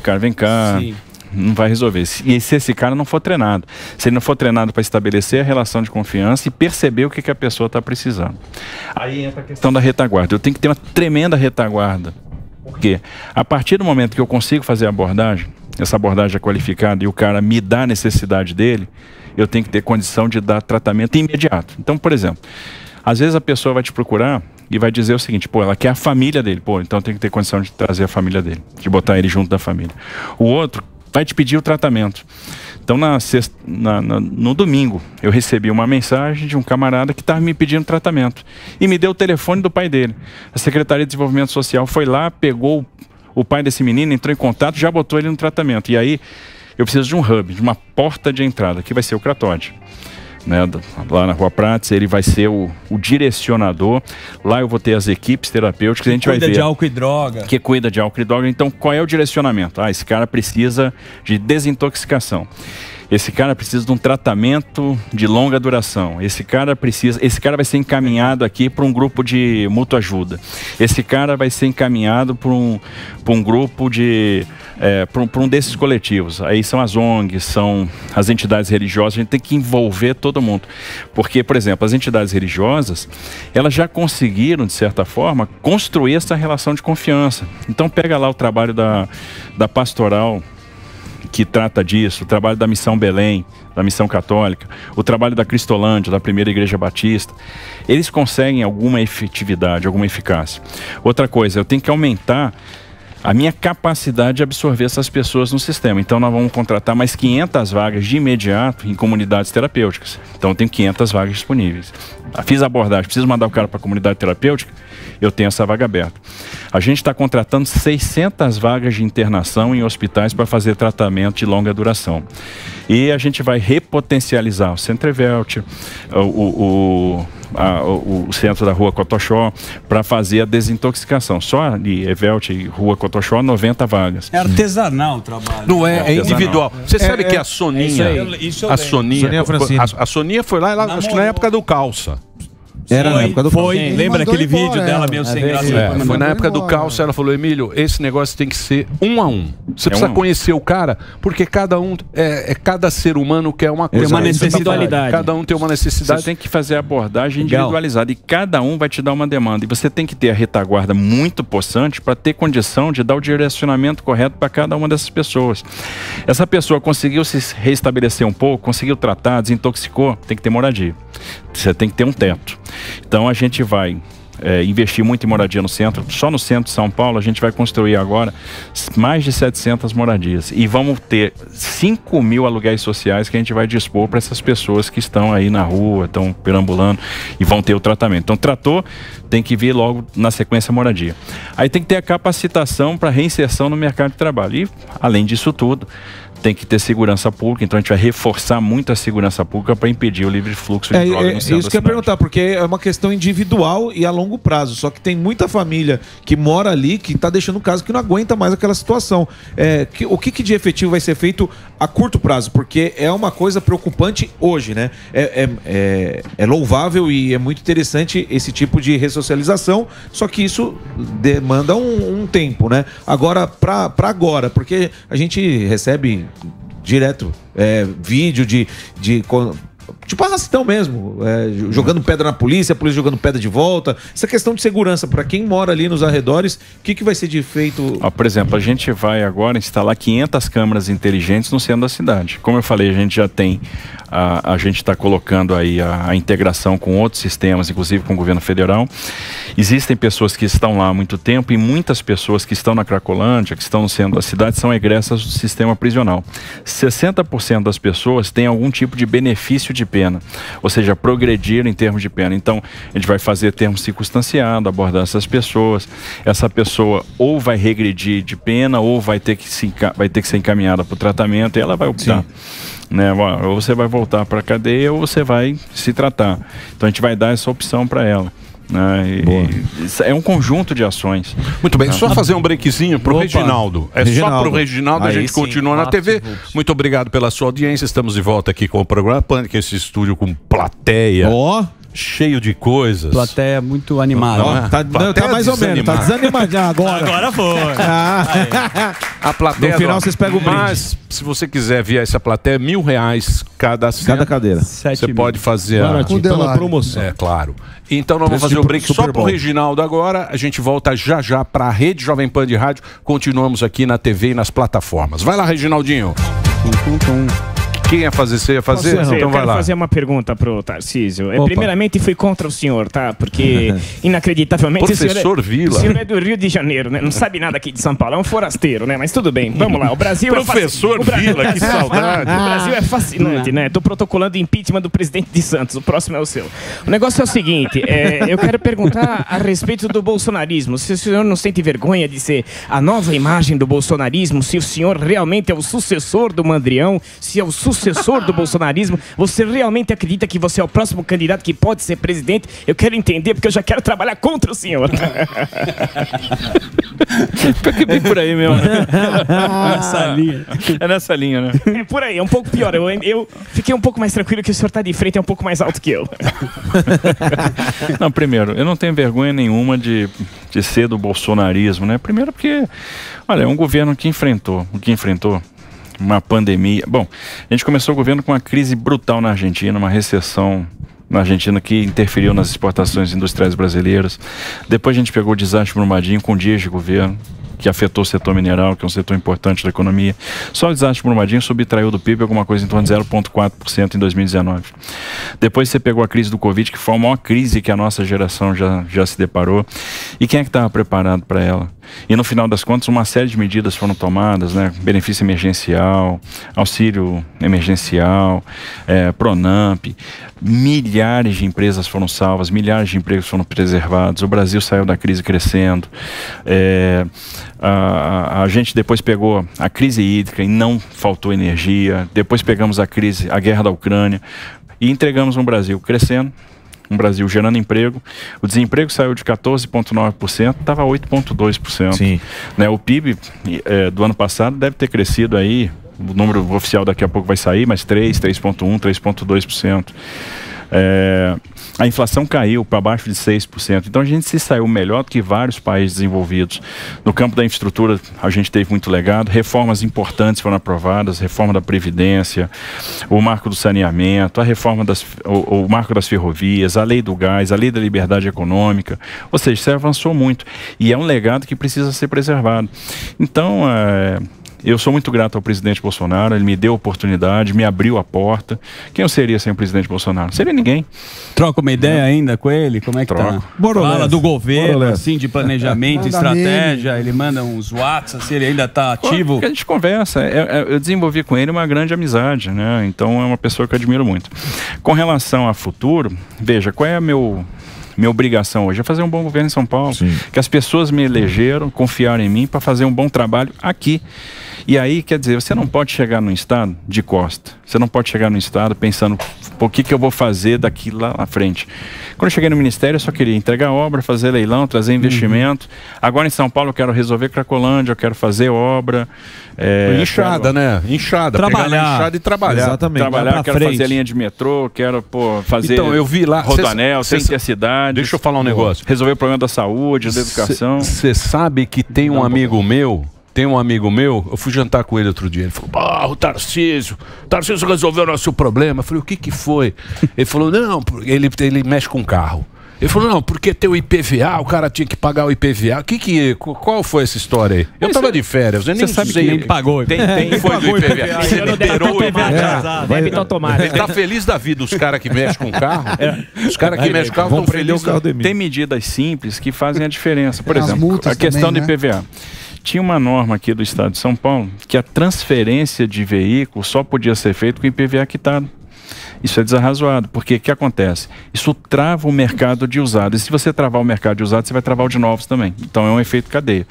Cara, vem cá. Sim. Não vai resolver. E se esse cara não for treinado? Se ele não for treinado para estabelecer a relação de confiança e perceber o que a pessoa está precisando. Aí entra a questão da retaguarda. Eu tenho que ter uma tremenda retaguarda. Por quê? A partir do momento que eu consigo fazer a abordagem, essa abordagem é qualificada e o cara me dá a necessidade dele, eu tenho que ter condição de dar tratamento imediato. Então, por exemplo, às vezes a pessoa vai te procurar e vai dizer o seguinte, ela quer a família dele. Então eu tenho que ter condição de trazer a família dele, de botar ele junto da família. O outro vai te pedir o tratamento. Então, no domingo, eu recebi uma mensagem de um camarada que estava me pedindo tratamento. E me deu o telefone do pai dele. A Secretaria de Desenvolvimento Social foi lá, pegou o pai desse menino, entrou em contato, já botou ele no tratamento. E aí, eu preciso de um hub, de uma porta de entrada, que vai ser o Cratóide. Né, lá na Rua Prates, ele vai ser o direcionador. Lá eu vou ter as equipes terapêuticas. A gente vai ver de álcool e droga. Que cuida de álcool e droga. Então, qual é o direcionamento? Esse cara precisa de desintoxicação. Esse cara precisa de um tratamento de longa duração. Esse cara vai ser encaminhado aqui para um grupo de mútua ajuda. Esse cara vai ser encaminhado para um grupo de para um desses coletivos. Aí são as ONGs, são as entidades religiosas. A gente tem que envolver todo mundo, porque, por exemplo, as entidades religiosas, elas já conseguiram, de certa forma, construir essa relação de confiança. Então pega lá o trabalho da pastoral que trata disso, o trabalho da Missão Belém, da Missão Católica, o trabalho da Cristolândia, da Primeira Igreja Batista. Eles conseguem alguma efetividade, alguma eficácia. Outra coisa, eu tenho que aumentar a minha capacidade de absorver essas pessoas no sistema. Então nós vamos contratar mais 500 vagas de imediato em comunidades terapêuticas. Então eu tenho 500 vagas disponíveis. Fiz a abordagem, preciso mandar o cara para a comunidade terapêutica, eu tenho essa vaga aberta. A gente está contratando 600 vagas de internação em hospitais para fazer tratamento de longa duração. E a gente vai repotencializar o Centro Evelt, o centro da Rua Cotoxó, para fazer a desintoxicação. Só ali, Evelt e Rua Cotoxó, 90 vagas. É artesanal o trabalho. Não é, é individual. Você sabe que a Soninha, a Soninha foi lá, acho que na época do Calça. Era na época do Calça. Lembra aquele vídeo dela meio sem graça? Foi na época do Calça, ela falou: Emílio, esse negócio tem que ser um a um. Você precisa conhecer o cara, porque cada ser humano quer uma coisa. Tem uma necessidade. Cada um tem uma necessidade. Você tem que fazer a abordagem individualizada e cada um vai te dar uma demanda. E você tem que ter a retaguarda muito possante para ter condição de dar o direcionamento correto para cada uma dessas pessoas. Essa pessoa conseguiu se restabelecer um pouco, conseguiu tratar, desintoxicou, tem que ter moradia. Você tem que ter um teto. Então a gente vai investir muito em moradia no centro. Só no centro de São Paulo a gente vai construir agora mais de 700 moradias. E vamos ter 5 mil aluguéis sociais que a gente vai dispor para essas pessoas que estão aí na rua, estão perambulando e vão ter o tratamento. Então tratou, tem que vir logo na sequência moradia. Aí tem que ter a capacitação para reinserção no mercado de trabalho. E além disso tudo, tem que ter segurança pública, então a gente vai reforçar muito a segurança pública para impedir o livre fluxo de drogas no centro. Isso que eu ia perguntar, porque é uma questão individual e a longo prazo, só que tem muita família que mora ali, que está deixando o caso, que não aguenta mais aquela situação. O que de efetivo vai ser feito a curto prazo? Porque é uma coisa preocupante hoje, né? É louvável e é muito interessante esse tipo de ressocialização, só que isso demanda um tempo, né? Agora, para agora, porque a gente recebe direto vídeo de tipo arrastão mesmo, jogando pedra na polícia, a polícia jogando pedra de volta. Essa questão de segurança para quem mora ali nos arredores, o que vai ser de feito? Por exemplo, a gente vai agora instalar 500 câmeras inteligentes no centro da cidade. Como eu falei, a gente já tem, a gente está colocando aí a integração com outros sistemas, inclusive com o governo federal. Existem pessoas que estão lá há muito tempo e muitas pessoas que estão na Cracolândia, que estão no centro da cidade, são egressas do sistema prisional. 60% das pessoas têm algum tipo de benefício de pena, ou seja, progredir em termos de pena. Então, a gente vai fazer termo circunstanciado, abordar essas pessoas. Essa pessoa ou vai regredir de pena ou vai ter que ser encaminhada para o tratamento e ela vai optar. Né? Ou você vai voltar para a cadeia ou você vai se tratar. Então, a gente vai dar essa opção para ela. É um conjunto de ações. Muito bem, só fazer um breakzinho pro Reginaldo. Só pro Reginaldo, a gente continua na TV. Muito obrigado pela sua audiência. Estamos de volta aqui com o programa Pânico, esse estúdio com plateia. Cheio de coisas. Plateia muito animada. Tá mais ou menos, tá desanimado agora. Agora foi. A plateia. No final vocês pegam o brinde. Mas se você quiser vir a essa plateia, R$1.000 cada cadeira. Você pode fazer a promoção. É claro. Então nós vamos fazer o break só pro Reginaldo agora. A gente volta já para a Rede Jovem Pan de Rádio. Continuamos aqui na TV e nas plataformas. Vai lá, Reginaldinho. O Quem ia fazer? Você ia fazer? Então vai lá. Eu quero fazer uma pergunta pro Tarcísio. Primeiramente, fui contra o senhor, tá? Porque, inacreditavelmente... Professor Vila. O senhor é do Rio de Janeiro, né? Não sabe nada aqui de São Paulo. É um forasteiro, né? Mas tudo bem. Vamos lá. O Brasil Professor Vila, que saudade. O Brasil é fascinante, né? Tô protocolando impeachment do presidente de Santos. O próximo é o seu. O negócio é o seguinte. Eu quero perguntar a respeito do bolsonarismo. Se o senhor não sente vergonha de ser a nova imagem do bolsonarismo, se o senhor realmente é o sucessor do Mandrião, se é o sucessor do bolsonarismo, você realmente acredita que você é o próximo candidato que pode ser presidente? Eu quero entender, porque eu já quero trabalhar contra o senhor. Fica bem por aí mesmo. Nessa linha. É nessa linha, né? É por aí, é um pouco pior. Eu fiquei um pouco mais tranquilo que o senhor tá de frente, é um pouco mais alto que eu. Não, primeiro, eu não tenho vergonha nenhuma de ser do bolsonarismo, né? Primeiro porque, olha, é um governo que enfrentou uma pandemia. Bom, a gente começou o governo com uma crise brutal na Argentina, uma recessão na Argentina que interferiu nas exportações industriais brasileiras. Depois a gente pegou o desastre Brumadinho com dias de governo, que afetou o setor mineral, que é um setor importante da economia. Só o desastre Brumadinho subtraiu do PIB alguma coisa em torno de 0,4% em 2019. Depois você pegou a crise do Covid, que foi a maior crise que a nossa geração já se deparou. E quem é que estava preparado para ela? E no final das contas, uma série de medidas foram tomadas, né? Benefício emergencial, auxílio emergencial, Pronamp, milhares de empresas foram salvas, milhares de empregos foram preservados, o Brasil saiu da crise crescendo. A gente depois pegou a crise hídrica e não faltou energia, depois pegamos a guerra da Ucrânia e entregamos um Brasil crescendo, um Brasil gerando emprego. O desemprego saiu de 14,9%, estava 8,2%. Sim. Né, o PIB do ano passado deve ter crescido aí, o número oficial daqui a pouco vai sair, mas 3,1%, 3,2%. A inflação caiu para abaixo de 6%. Então a gente se saiu melhor do que vários países desenvolvidos. No campo da infraestrutura a gente teve muito legado, reformas importantes foram aprovadas, reforma da Previdência, o marco do saneamento, a reforma o marco das ferrovias, a lei do gás, a lei da liberdade econômica. Ou seja, você avançou muito e é um legado que precisa ser preservado. Então eu sou muito grato ao presidente Bolsonaro, ele me deu a oportunidade, me abriu a porta. Quem eu seria sem o presidente Bolsonaro? Não seria ninguém. Troca uma ideia ainda com ele? Como é que tá? Fala do governo, assim, de planejamento, estratégia, ele manda uns WhatsApp, assim, ele ainda tá ativo? A gente conversa, eu desenvolvi com ele uma grande amizade, né? Então é uma pessoa que eu admiro muito. Com relação a futuro, veja, qual é a minha obrigação hoje? É fazer um bom governo em São Paulo. Sim. Que as pessoas me elegeram, confiaram em mim para fazer um bom trabalho aqui. E aí, quer dizer, você não pode chegar num estado de costa. Você não pode chegar num estado pensando, o que eu vou fazer daqui lá na frente. Quando eu cheguei no Ministério, eu só queria entregar obra, fazer leilão, trazer investimento. Agora em São Paulo eu quero resolver Cracolândia, eu quero fazer obra. Inchada, né? Inchada. Trabalhar. Pegar na inchada e trabalhar. Exatamente. Trabalhar, quero fazer linha de metrô, quero fazer então, eu vi lá, Rodoanel, centro da cidade. Deixa eu falar um negócio. Resolver o problema da saúde, da educação. Você sabe que tem um amigo meu... eu fui jantar com ele outro dia, ele falou, o Tarcísio resolveu o nosso problema. Eu falei, o que foi? Ele falou, não, ele mexe com carro. Ele falou, não, porque tem o IPVA, o cara tinha que pagar o IPVA. Qual foi essa história aí? Eu tava de férias, eu nem sabe que ele pagou. Tem foi do IPVA. Você liberou o IPVA. Débito automático. Ele tá feliz da vida, os caras que mexem com carro. Os caras que mexem com carro estão felizes. Tem medidas simples que fazem a diferença. Por exemplo, a questão do IPVA. Tinha uma norma aqui do Estado de São Paulo que a transferência de veículo só podia ser feita com IPVA quitado. Isso é desarrazoado, porque o que acontece? Isso trava o mercado de usados. E se você travar o mercado de usados, você vai travar o de novos também. Então é um efeito cadeia.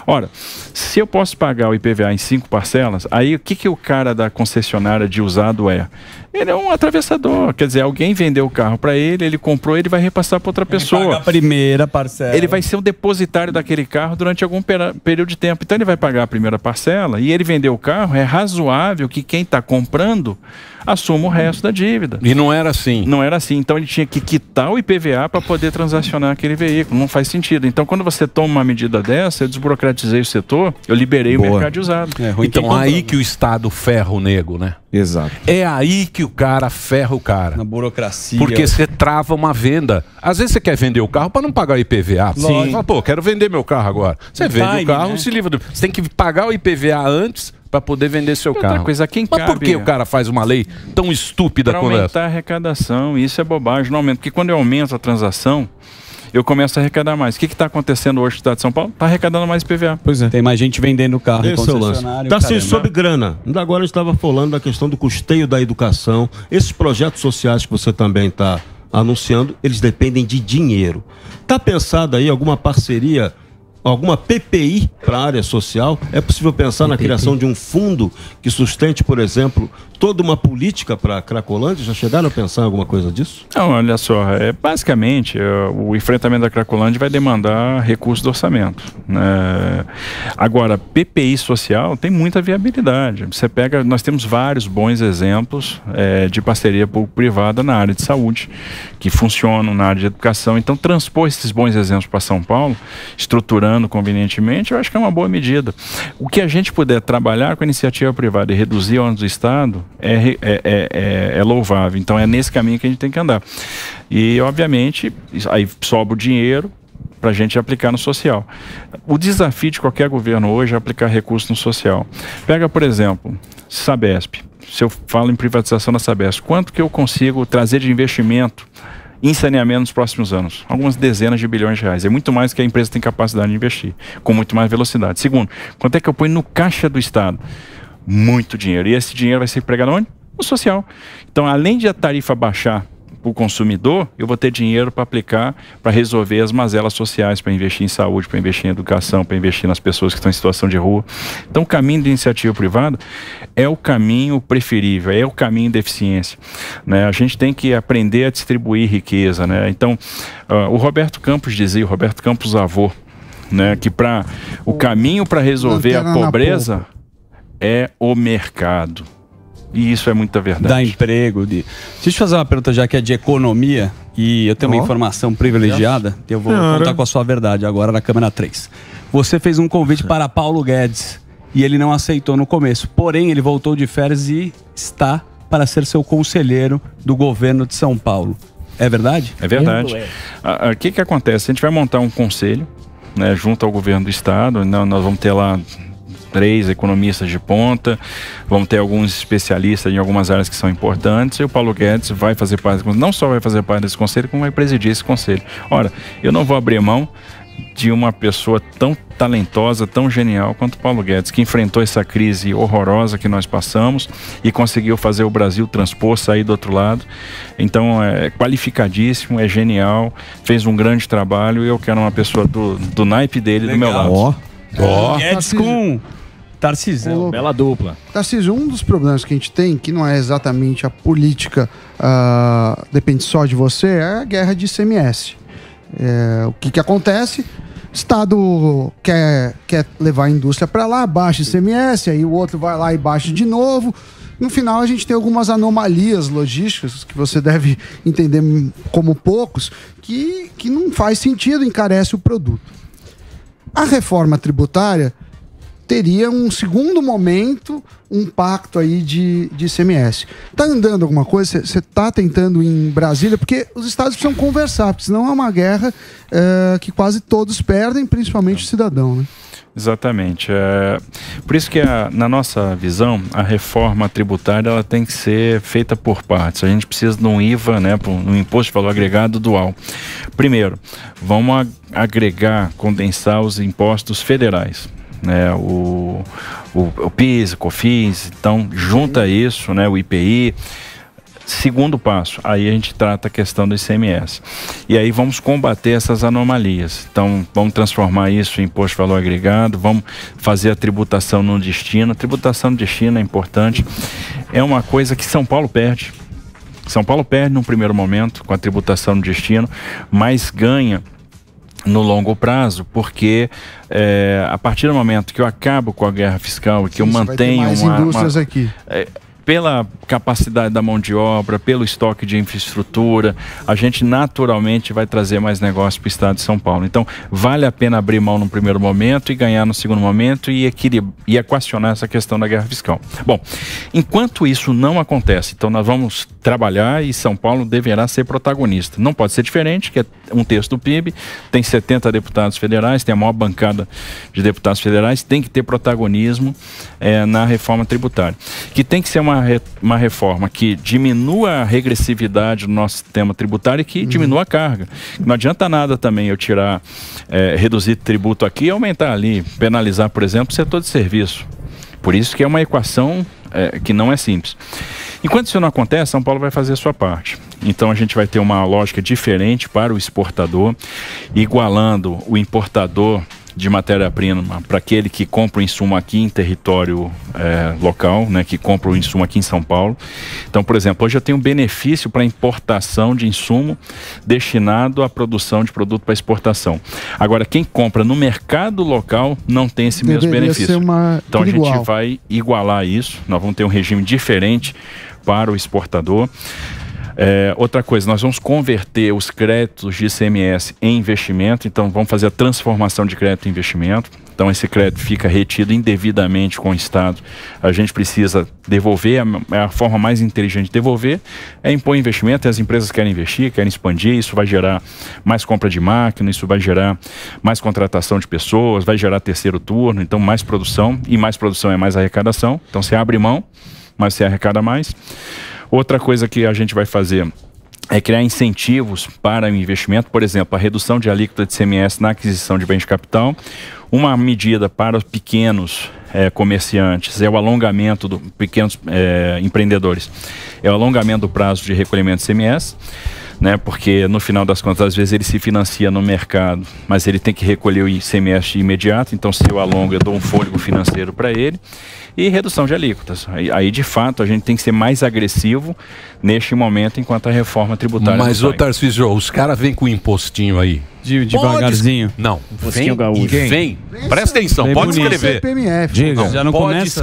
Ora, se eu posso pagar o IPVA em 5 parcelas, aí o que o cara da concessionária de usado é? Ele é um atravessador. Quer dizer, alguém vendeu o carro para ele, ele comprou, ele vai repassar para outra pessoa. Paga a primeira parcela. Ele vai ser o depositário daquele carro durante algum período de tempo. Então ele vai pagar a primeira parcela e ele vendeu o carro, é razoável que quem está comprando assuma o resto da dívida. E não era assim? Não era assim. Então ele tinha que quitar o IPVA para poder transacionar aquele veículo. Não faz sentido. Então quando você toma uma medida dessa, eu desburocratizei o setor, eu liberei o mercado de usado. Então aí que o Estado ferra o nego, né? Exato. É aí que o cara ferra o cara. Na burocracia. Porque você trava uma venda. Às vezes você quer vender o carro para não pagar o IPVA. Sim. Fala, quero vender meu carro agora. Você vende o carro, se livra do... Você tem que pagar o IPVA antes para poder vender seu Outra carro. coisa, quem Mas cabe... por que o cara faz uma lei tão estúpida para quanto aumentar essa? a arrecadação, e isso é bobagem, não aumenta. Porque quando eu aumento a transação, eu começo a arrecadar mais. O que está acontecendo hoje no estado de São Paulo? Está arrecadando mais IPVA. Pois é. Tem mais gente vendendo carro em concessionário. Tarcísio, sobre grana. Ainda agora a gente estava falando da questão do custeio da educação. Esses projetos sociais que você também está anunciando, eles dependem de dinheiro. Está pensado aí alguma parceria, alguma PPI para a área social? É possível pensar na criação de um fundo que sustente, por exemplo, toda uma política para a Cracolândia? Já chegaram a pensar em alguma coisa disso? Não, olha só, basicamente o enfrentamento da Cracolândia vai demandar recursos do orçamento, né? Agora, PPI social tem muita viabilidade. Você pega, nós temos vários bons exemplos de parceria público-privada na área de saúde, que funcionam na área de educação. Então, transpor esses bons exemplos para São Paulo, estruturando convenientemente, eu acho que é uma boa medida. O que a gente puder trabalhar com a iniciativa privada e reduzir o ônus do Estado é louvável. Então é nesse caminho que a gente tem que andar. E, obviamente, aí sobra o dinheiro para a gente aplicar no social. O desafio de qualquer governo hoje é aplicar recursos no social. Pega, por exemplo, Sabesp. Se eu falo em privatização da Sabesp, quanto que eu consigo trazer de investimento em saneamento nos próximos anos? Algumas dezenas de bilhões de reais. É muito mais que a empresa tem capacidade de investir, com muito mais velocidade. Segundo, quanto é que eu ponho no caixa do Estado? Muito dinheiro. E esse dinheiro vai ser empregado onde? No social. Então, além de a tarifa baixar para o consumidor, eu vou ter dinheiro para aplicar, para resolver as mazelas sociais, para investir em saúde, para investir em educação, para investir nas pessoas que estão em situação de rua. Então, o caminho de iniciativa privada é o caminho preferível, é o caminho da eficiência, né? A gente tem que aprender a distribuir riqueza, né? Então, o Roberto Campos dizia, o Roberto Campos avô, né, que o caminho para resolver a pobreza é o mercado. E isso é muita verdade. Dá emprego. Deixa eu te fazer uma pergunta, já que é de economia, e eu tenho uma informação privilegiada, eu vou contar com a sua verdade agora na câmera 3. Você fez um convite para Paulo Guedes e ele não aceitou no começo. Porém, ele voltou de férias e está para ser seu conselheiro do governo de São Paulo. É verdade? É verdade. O que acontece? A gente vai montar um conselho, né, junto ao governo do estado. Nós vamos ter lá 3 economistas de ponta, vamos ter alguns especialistas em algumas áreas que são importantes, e o Paulo Guedes vai fazer parte, não só vai fazer parte desse conselho, como vai presidir esse conselho. Ora, eu não vou abrir mão de uma pessoa tão talentosa, tão genial quanto o Paulo Guedes, que enfrentou essa crise horrorosa que nós passamos e conseguiu fazer o Brasil transpor, sair do outro lado. Então é qualificadíssimo, é genial, fez um grande trabalho, e eu quero uma pessoa do naipe dele. Legal. Do meu lado. Guedes com Tarcísio, bela dupla. Tarcísio, um dos problemas que a gente tem, que não é exatamente a política, depende só de você, é a guerra de ICMS. O que acontece? O Estado quer levar a indústria para lá, baixa ICMS, aí o outro vai lá e baixa de novo. No final, a gente tem algumas anomalias logísticas que você deve entender como poucos, que não faz sentido, encarece o produto. A reforma tributária teria um segundo momento, um pacto aí de ICMS. Tá andando alguma coisa? Você está tentando ir em Brasília? Porque os estados precisam conversar, porque senão é uma guerra que quase todos perdem, principalmente o cidadão, né? Exatamente. Por isso que, na nossa visão, a reforma tributária ela tem que ser feita por partes. A gente precisa de um IVA, né, um imposto de valor agregado dual. Primeiro, vamos agregar, condensar os impostos federais, né, o PIS, o COFINS, então junta isso, né, o IPI. Segundo passo, aí a gente trata a questão do ICMS. E aí vamos combater essas anomalias. Então, vamos transformar isso em imposto de valor agregado, vamos fazer a tributação no destino. A tributação no destino é importante. É uma coisa que São Paulo perde. São Paulo perde num primeiro momento com a tributação no destino, mas ganha no longo prazo, porque a partir do momento que eu acabo com a guerra fiscal e que eu mantenho indústrias aqui. pela capacidade da mão de obra, pelo estoque de infraestrutura, a gente naturalmente vai trazer mais negócio para o estado de São Paulo. Então, vale a pena abrir mão no primeiro momento e ganhar no segundo momento e equacionar essa questão da guerra fiscal. Bom, enquanto isso não acontece, então nós vamos trabalhar e São Paulo deverá ser protagonista. Não pode ser diferente, que é 1/3 do PIB, tem 70 deputados federais, tem a maior bancada de deputados federais, tem que ter protagonismo na reforma tributária. Que tem que ser uma reforma que diminua a regressividade do nosso sistema tributário e que diminua a carga. Não adianta nada também eu tirar, reduzir tributo aqui e aumentar ali, penalizar, por exemplo, o setor de serviço. Por isso que é uma equação que não é simples. Enquanto isso não acontece, São Paulo vai fazer a sua parte. Então a gente vai ter uma lógica diferente para o exportador, igualando o importador de matéria-prima para aquele que compra o insumo aqui em território local, né, que compra o insumo aqui em São Paulo. Então, por exemplo, hoje eu tenho um benefício para importação de insumo destinado à produção de produto para exportação. Agora, quem compra no mercado local não tem esse mesmo benefício. Então a gente vai igualar isso, nós vamos ter um regime diferente para o exportador. Outra coisa, nós vamos converter os créditos de ICMS em investimento, então vamos fazer a transformação de crédito em investimento. Então esse crédito fica retido indevidamente com o Estado. A gente precisa devolver, a forma mais inteligente de devolver é impor investimento, e as empresas querem investir, querem expandir, isso vai gerar mais compra de máquina, isso vai gerar mais contratação de pessoas, vai gerar terceiro turno, então mais produção, e mais produção é mais arrecadação. Então você abre mão, mas você arrecada mais. Outra coisa que a gente vai fazer é criar incentivos para o investimento, por exemplo, a redução de alíquota de ICMS na aquisição de bens de capital. Uma medida para os pequenos comerciantes é o alongamento dos pequenos empreendedores, é o alongamento do prazo de recolhimento de ICMS, né? Porque no final das contas, às vezes ele se financia no mercado, mas ele tem que recolher o ICMS de imediato, então se eu alongo, eu dou um fôlego financeiro para ele. E redução de alíquotas. Aí, de fato, a gente tem que ser mais agressivo neste momento enquanto a reforma tributária. Mas, ô Tarcísio, os caras vêm com um impostinho aí. Devagarzinho. Não, vem. Presta atenção, vem pode bonito. Escrever. Diga. Já não pode começa?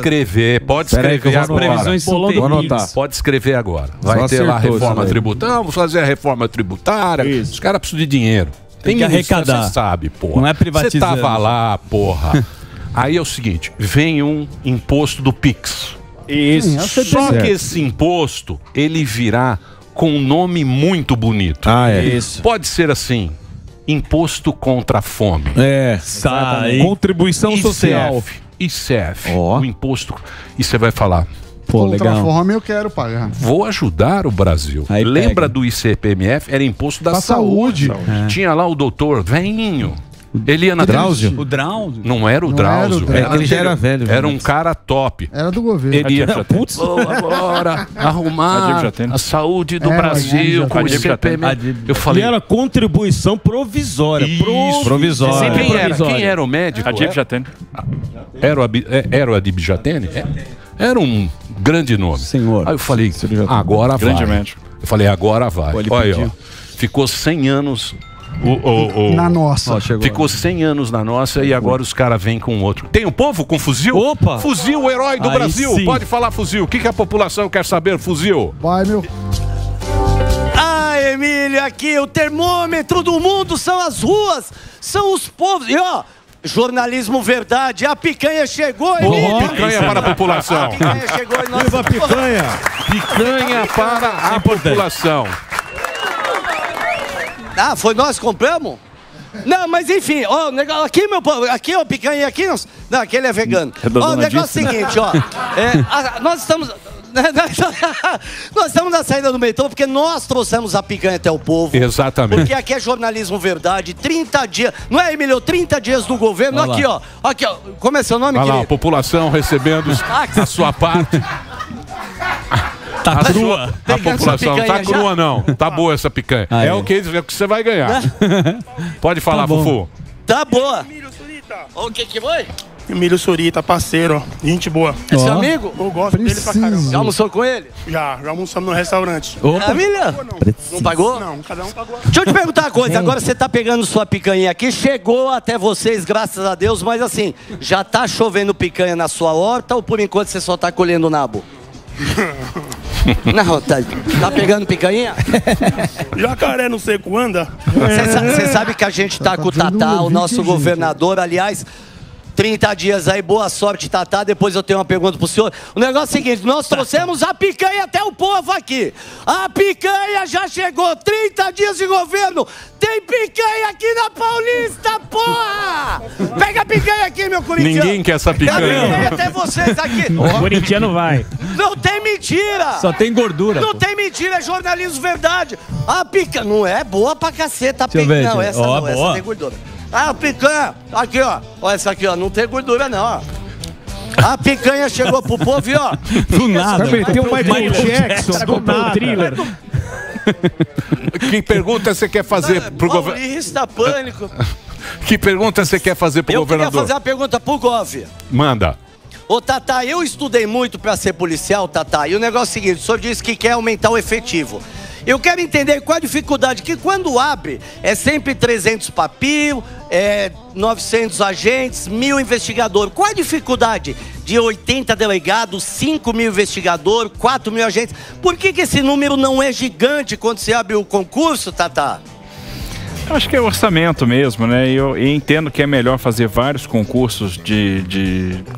Pode escrever agora. Previsões são terríveis. Pode escrever agora. Vai ter lá a reforma tributária. Vamos fazer a reforma tributária. Isso. Os caras precisam de dinheiro. Tem que arrecadar. Você sabe, porra. Não é privatizando. Você tava lá, porra. Aí é o seguinte, vem um imposto do Pix. Isso. Só que esse imposto, ele virá com um nome muito bonito. Isso. Pode ser assim, imposto contra a fome. Contribuição social. ICF. O imposto. E você vai falar, contra a fome eu quero pagar. Vou ajudar o Brasil. Aí lembra pega. do ICPMF? Era imposto da saúde. Tinha lá o doutor Veinho. Eliana Drauzio? O Drauzio? Não era o Drauzio. Ele já era velho. Era um cara top. Era do governo. Ele ia agora arrumar a saúde do Brasil com o ICPMF. Eu falei. E era contribuição provisória. Provisória. Quem era o médico? Adib Jatene. Era o Adib Jatene? Era um grande nome. Senhor. Aí eu falei, agora vai. Grande médico. Eu falei, agora vai. Olha aí, ó. Ficou 100 anos... Na nossa. Ficou 100 anos na nossa e agora os caras vêm com outro. Tem um povo com fuzil? Opa! Fuzil, o herói do Brasil. Sim. Pode falar fuzil. O que a população quer saber, fuzil? Vai, meu. Emílio, aqui o termômetro do mundo são as ruas, são os povos. E ó, jornalismo verdade, a picanha chegou, Emílio. Picanha para a população. A picanha chegou e nós... Viva a picanha! Picanha para a população. Ah, foi nós que compramos? Não, mas enfim, ó, aqui meu povo, aqui ó, picanha aqui, não, aquele é vegano. Ó, o negócio é o seguinte, ó, nós estamos na saída do metrô porque nós trouxemos a picanha até o povo. Exatamente. Porque aqui é jornalismo verdade, 30 dias, não é, Emílio? 30 dias do governo, aqui ó, como é seu nome, querido? Olha lá, a população recebendo a sua parte. Tá crua. A população não tá crua, não. Tá boa essa picanha. É o que você vai ganhar. Pode falar, Fufu. Tá boa. O que foi? Emílio Surita, parceiro, gente boa. É seu amigo? Eu gosto dele pra caramba. Já almoçou com ele? Já almoçamos no restaurante. Emília? Não pagou? Não, cada um pagou. Deixa eu te perguntar uma coisa, agora você tá pegando sua picanha aqui, chegou até vocês, graças a Deus, mas assim, já tá chovendo picanha na sua horta ou por enquanto você só tá colhendo nabo? Não, tá pegando picanha? Jacaré não sei quando. Você sabe que a gente tá com o Tatá, o nosso governador, aliás... 30 dias aí, boa sorte, Tatá. Depois eu tenho uma pergunta pro senhor. O negócio é o seguinte, nós trouxemos a picanha até o povo aqui. A picanha já chegou, 30 dias de governo. Tem picanha aqui na Paulista, porra! Pega a picanha aqui, meu corintiano. Ninguém quer essa picanha. Pega a picanha até vocês aqui. O corintiano vai. Não tem mentira. Só tem gordura. Não tem mentira, é jornalismo verdade. A picanha não é boa pra caceta. A Deixa eu ver, não, essa não, boa. essa tem gordura. Ah, picanha, aqui ó, olha essa aqui ó, não tem gordura não, ó. A picanha chegou pro povo e ó. Do nada. Meteu o Michael Jackson, do nada. Thriller. Que pergunta você quer fazer pro governador? Paulista, pânico. Que pergunta você quer fazer pro governador? Eu queria fazer uma pergunta pro Gov. Manda. Ô Tatá, eu estudei muito pra ser policial, Tatá, e o negócio é o seguinte, o senhor disse que quer aumentar o efetivo. Eu quero entender qual a dificuldade, que quando abre é sempre 300 papil, 900 agentes, 1.000 investigadores. Qual a dificuldade de 80 delegados, 5.000 investigadores, 4.000 agentes? Por que esse número não é gigante quando se abre o concurso, Tatá? Eu acho que é orçamento mesmo, né? Eu entendo que é melhor fazer vários concursos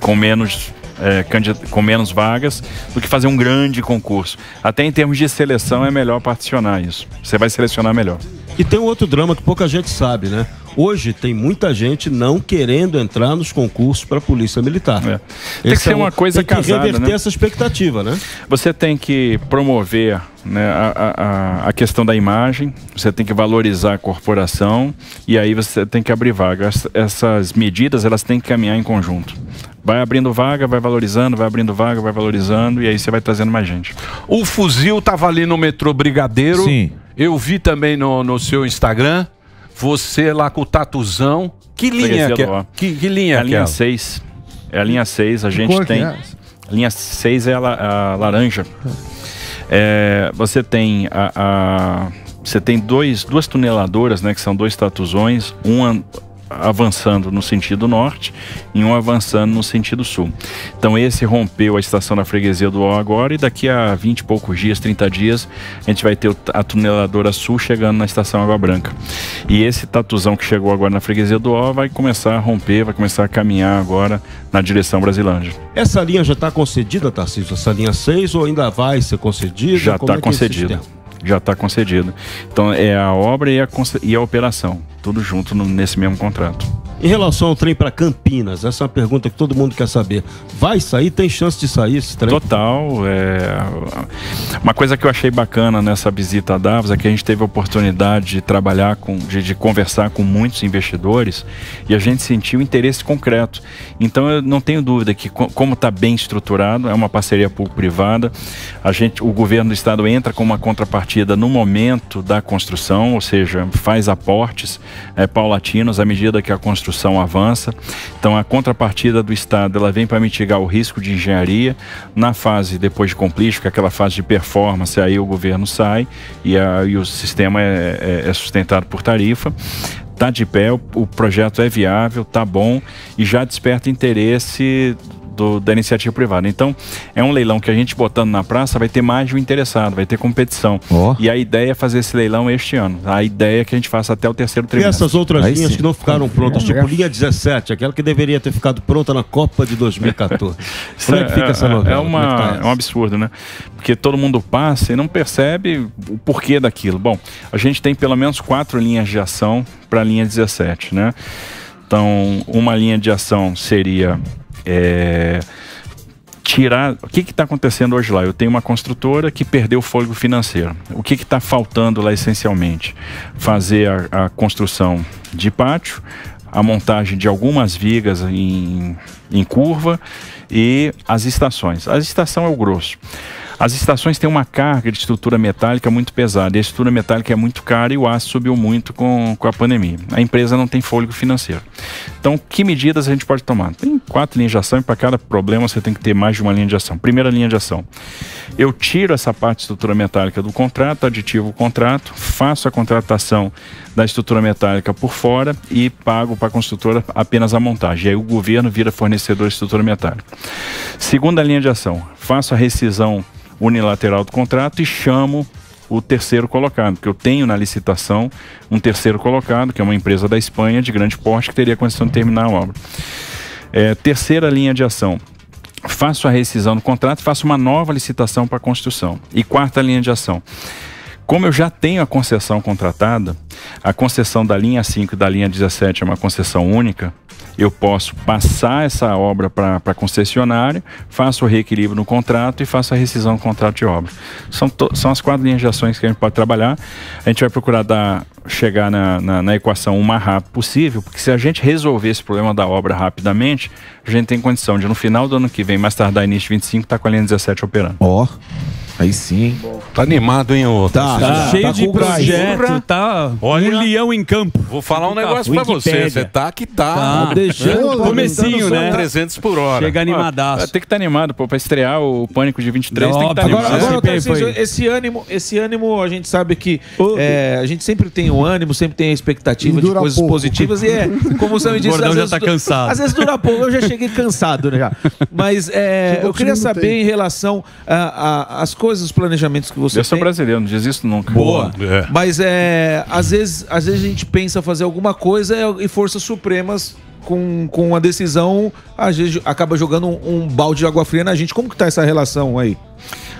com menos vagas do que fazer um grande concurso. Até em termos de seleção é melhor particionar isso. Você vai selecionar melhor. E tem um outro drama que pouca gente sabe, né? Hoje tem muita gente não querendo entrar nos concursos para a Polícia Militar. Tem que ser uma coisa casada, tem que reverter né? essa expectativa, né? Você tem que promover, né, a questão da imagem, você tem que valorizar a corporação e aí você tem que abrir vaga. Essas medidas, elas têm que caminhar em conjunto. Vai abrindo vaga, vai valorizando, vai abrindo vaga, vai valorizando e aí você vai trazendo mais gente. O fuzil tava ali no metrô Brigadeiro. Sim. Eu vi também no seu Instagram. Você lá com o tatuzão. Que linha é aquela? Que linha é a aquela? linha 6. É a linha 6. A gente tem... A linha 6 é a laranja. Você tem você tem duas tuneladoras, né? Que são 2 tatuzões. Um avançando no sentido norte e um avançando no sentido sul. Então esse rompeu a estação da freguesia do O agora e daqui a 20 e poucos dias, 30 dias, a gente vai ter a tuneladora sul chegando na estação Água Branca. E esse tatuzão que chegou agora na freguesia do O vai começar a romper, vai começar a caminhar agora na direção Brasilândia. Essa linha já está concedida, Tarcísio? Essa linha 6 ou ainda vai ser concedida? Já está concedida. Já está concedido. Então é a obra e a operação, tudo junto nesse mesmo contrato. Em relação ao trem para Campinas, essa é uma pergunta que todo mundo quer saber. Vai sair? Tem chance de sair esse trem? Total. Uma coisa que eu achei bacana nessa visita a Davos é que a gente teve a oportunidade de trabalhar de conversar com muitos investidores e a gente sentiu interesse concreto. Então eu não tenho dúvida que como está bem estruturado, é uma parceria público-privada, o governo do estado entra com uma contrapartida no momento da construção, ou seja, faz aportes paulatinos à medida que a construção avança. Então a contrapartida do estado ela vem para mitigar o risco de engenharia na fase depois de completion, que é aquela fase de performance, aí o governo sai e o sistema é sustentado por tarifa. Está de pé, o projeto é viável, está bom e já desperta interesse da iniciativa privada. Então, é um leilão que a gente botando na praça vai ter mais de um interessado, vai ter competição. E a ideia é fazer esse leilão este ano. A ideia é que a gente faça até o 3º trimestre. E essas outras linhas que não ficaram prontas, tipo linha 17, aquela que deveria ter ficado pronta na Copa de 2014. Como é que fica essa novela? É um absurdo, né? Porque todo mundo passa e não percebe o porquê daquilo. Bom, a gente tem pelo menos 4 linhas de ação para a linha 17, né? Então, uma linha de ação seria tirar... O que está acontecendo hoje lá? Eu tenho uma construtora que perdeu o fôlego financeiro. O que está faltando lá essencialmente? Fazer a construção de pátio, a montagem de algumas vigas em curva e as estações. A estação é o grosso. As estações têm uma carga de estrutura metálica muito pesada. E a estrutura metálica é muito cara e o aço subiu muito com a pandemia. A empresa não tem fôlego financeiro. Então, que medidas a gente pode tomar? Tem 4 linhas de ação e para cada problema você tem que ter mais de uma linha de ação. Primeira linha de ação. Eu tiro essa parte de estrutura metálica do contrato, aditivo o contrato, faço a contratação da estrutura metálica por fora e pago para a construtora apenas a montagem. E aí o governo vira fornecedor de estrutura metálica. Segunda linha de ação. faço a rescisão unilateral do contrato e chamo o terceiro colocado, porque eu tenho na licitação um terceiro colocado, que é uma empresa da Espanha de grande porte que teria condição de terminar a obra. Terceira linha de ação. Faço a rescisão do contrato, faço uma nova licitação para a construção. E quarta linha de ação. Como eu já tenho a concessão contratada, a concessão da linha 5 e da linha 17 é uma concessão única, eu posso passar essa obra para a concessionária, faço o reequilíbrio no contrato e faço a rescisão do contrato de obra. São as 4 linhas de ações que a gente pode trabalhar. A gente vai procurar chegar na equação o mais rápido possível, porque se a gente resolver esse problema da obra rapidamente, a gente tem condição de no final do ano que vem, mais tardar início de 25, estar com a linha 17 operando. Aí sim. Tá animado, hein, ô? Tá cheio de projeto, tá Olha, um leão em campo. Vou falar um negócio pra você. Você tá que tá. Deixando comecinho, né? 300 por hora. Chega animadaço. Tem que estar animado, pô, pra estrear o Pânico de 23, tem que estar animado. Agora, esse ânimo, a gente sabe que a gente sempre tem o ânimo, sempre tem a expectativa de coisas positivas e como você me disse, o Gordão já tá cansado. Às vezes dura pouco, eu já cheguei cansado, né, já. Mas eu queria saber em relação às coisas, os planejamentos que você tem. Eu sou brasileiro, não desisto nunca. Boa. Mas às vezes a gente pensa fazer alguma coisa e forças supremas com a decisão, às vezes acaba jogando um balde de água fria na gente. Como que tá essa relação aí?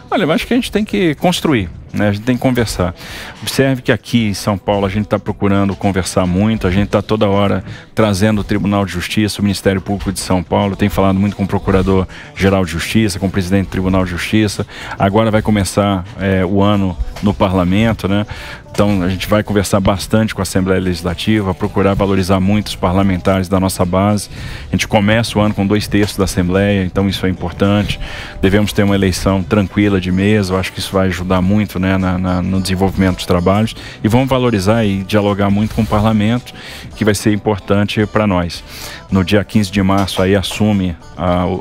Olha, eu acho que a gente tem que construir, né? A gente tem que conversar. Observe que aqui em São Paulo a gente está procurando conversar muito, a gente está toda hora trazendo o Tribunal de Justiça, o Ministério Público de São Paulo, tem falado muito com o Procurador-Geral de Justiça, com o Presidente do Tribunal de Justiça. Agora vai começar o ano no Parlamento, né? Então a gente vai conversar bastante com a Assembleia Legislativa, procurar valorizar muito os parlamentares da nossa base. A gente começa o ano com 2/3 da Assembleia, então isso é importante. Devemos ter uma eleição tranquila de mesa, eu acho que isso vai ajudar muito, né, no desenvolvimento dos trabalhos. E vamos valorizar e dialogar muito com o Parlamento, que vai ser importante para nós. No dia 15 de março aí assume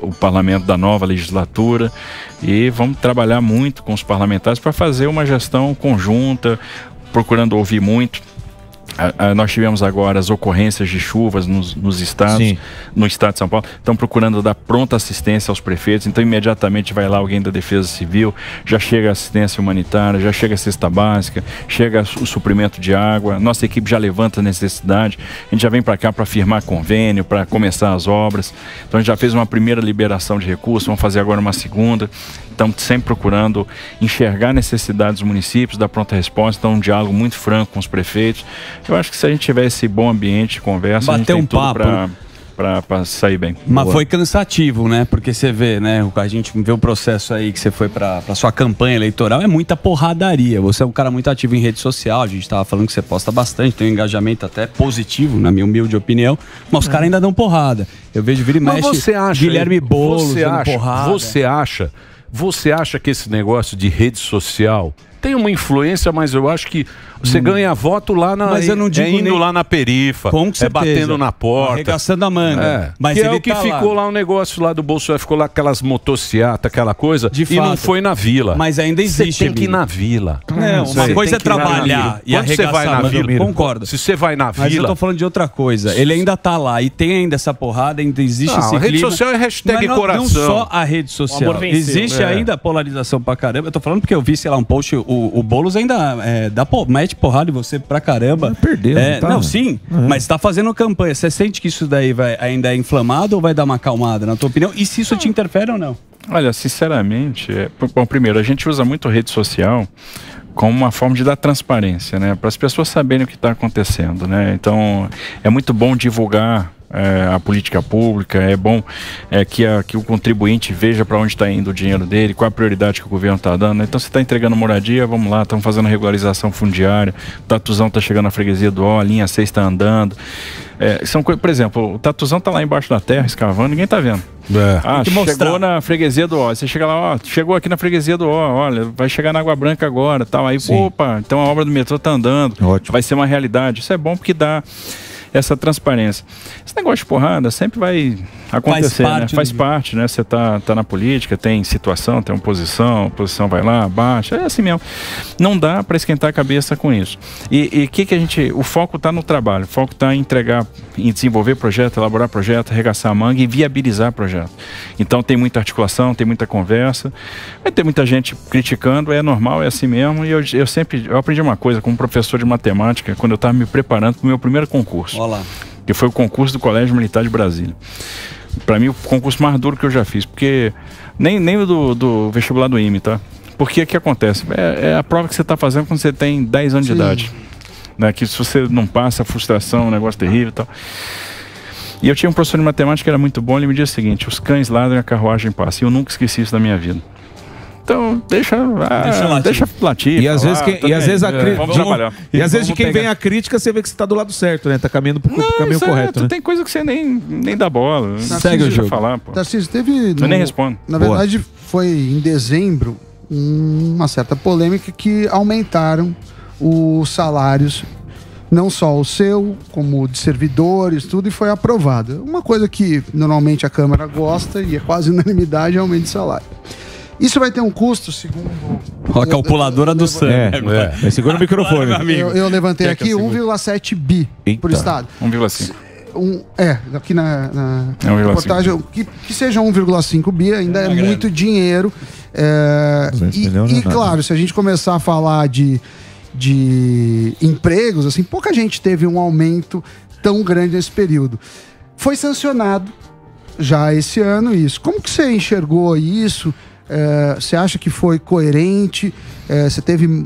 o Parlamento da nova legislatura e vamos trabalhar muito com os parlamentares para fazer uma gestão conjunta, procurando ouvir muito. Nós tivemos agora as ocorrências de chuvas nos estados, sim, no estado de São Paulo, estão procurando dar pronta assistência aos prefeitos, então imediatamente vai lá alguém da Defesa Civil, já chega a assistência humanitária, já chega a cesta básica, chega o suprimento de água, nossa equipe já levanta a necessidade, a gente já vem para cá para firmar convênio, para começar as obras, então a gente já fez uma primeira liberação de recursos, vamos fazer agora uma segunda. Estamos sempre procurando enxergar necessidades dos municípios, dar pronta resposta, então um diálogo muito franco com os prefeitos. Eu acho que se a gente tiver esse bom ambiente de conversa, a gente tem tudo para sair bem. Mas boa, foi cansativo, né? Porque você vê, né? A gente vê o processo aí que você foi para sua campanha eleitoral, é muita porradaria. Você é um cara muito ativo em rede social, a gente estava falando que você posta bastante, tem um engajamento até positivo, na minha humilde opinião, mas os caras ainda dão porrada. Eu vejo vira e mexe, você acha, Guilherme Boulos dando porrada. Você acha que esse negócio de rede social tem uma influência, mas eu acho que você ganha voto lá na, mas eu não digo indo lá na perifa, batendo na porta, arregaçando a manga. Mas que ele é o que ficou lá um negócio lá do Bolsonaro, ficou lá aquelas motocicletas, aquela coisa, de e fato, não foi na vila. Mas ainda existe. Você tem que ir na vila. Não, uma coisa é trabalhar e arregaçar você vai na vila. Concordo. Se você vai na vila. Mas eu tô falando de outra coisa. Ele ainda tá lá e tem ainda essa porrada, ainda existe esse clima. A rede social é hashtag coração. Não só a rede social. Existe ainda polarização pra caramba. Eu tô falando porque eu vi, sei lá, um post, o Boulos ainda mete porrada em você pra caramba. Perdeu. Não, sim, mas tá fazendo campanha. Você sente que isso daí ainda é inflamado ou vai dar uma acalmada, na tua opinião? E se isso te interfere ou não? Olha, sinceramente, bom, primeiro, a gente usa muito rede social como uma forma de dar transparência, né? Para as pessoas saberem o que está acontecendo, né? Então, é muito bom divulgar a política pública, é bom que o contribuinte veja para onde está indo o dinheiro dele, qual a prioridade que o governo está dando. Então, você está entregando moradia, vamos lá, estamos fazendo regularização fundiária, o Tatuzão está chegando na freguesia do Ó, a linha 6 está andando. Por exemplo, o Tatuzão está lá embaixo da terra, escavando, ninguém está vendo. Chegou na freguesia do Ó, você chega lá, chegou aqui na freguesia do Ó, olha, vai chegar na Água Branca agora, tal, aí, opa, então a obra do metrô está andando, ótimo, vai ser uma realidade. Isso é bom porque dá essa transparência. Esse negócio de porrada sempre vai acontecer, né? Faz parte, né? Você tá na política, tem situação, tem oposição, a oposição vai lá, baixa, é assim mesmo. Não dá para esquentar a cabeça com isso. E que a gente... O foco está no trabalho, o foco está em entregar, em desenvolver projeto, elaborar projeto, arregaçar a manga e viabilizar projeto. Então tem muita articulação, tem muita conversa, vai ter muita gente criticando, é normal, é assim mesmo. E eu aprendi uma coisa como professor de matemática quando eu estava me preparando para o meu primeiro concurso. Olá. Que foi o concurso do Colégio Militar de Brasília. Para mim, o concurso mais duro que eu já fiz, porque nem o do vestibular do IME, tá? Porque o que acontece? É a prova que você está fazendo quando você tem 10 anos de idade. Né? Que se você não passa, a frustração, um negócio terrível e tal. E eu tinha um professor de matemática que era muito bom, ele me dizia o seguinte: os cães ladram e a carruagem passa. E eu nunca esqueci isso da minha vida. Então, deixa latir. E às vezes de quem vem a crítica, você vê que você está do lado certo, né? Tá caminhando pro caminho correto, né? Tem coisa que você nem dá bola. Segue o jogo. Falar, pô. Tarcísio, teve... Eu nem respondo. Na verdade, foi em dezembro uma certa polêmica que aumentaram os salários, não só o seu, como de servidores, tudo, e foi aprovado. Uma coisa que normalmente a Câmara gosta, e é quase unanimidade, é aumento de salário. Isso vai ter um custo, segundo... A calculadora do Sam. Segura o microfone. Eu levantei aqui 1,7 bi por estado. 1,5. Aqui na reportagem, que seja 1,5 bi, ainda é muito dinheiro. E claro, se a gente começar a falar de empregos, assim, pouca gente teve um aumento tão grande nesse período. Foi sancionado já esse ano isso. Como que você enxergou isso? Você acha que foi coerente? Você teve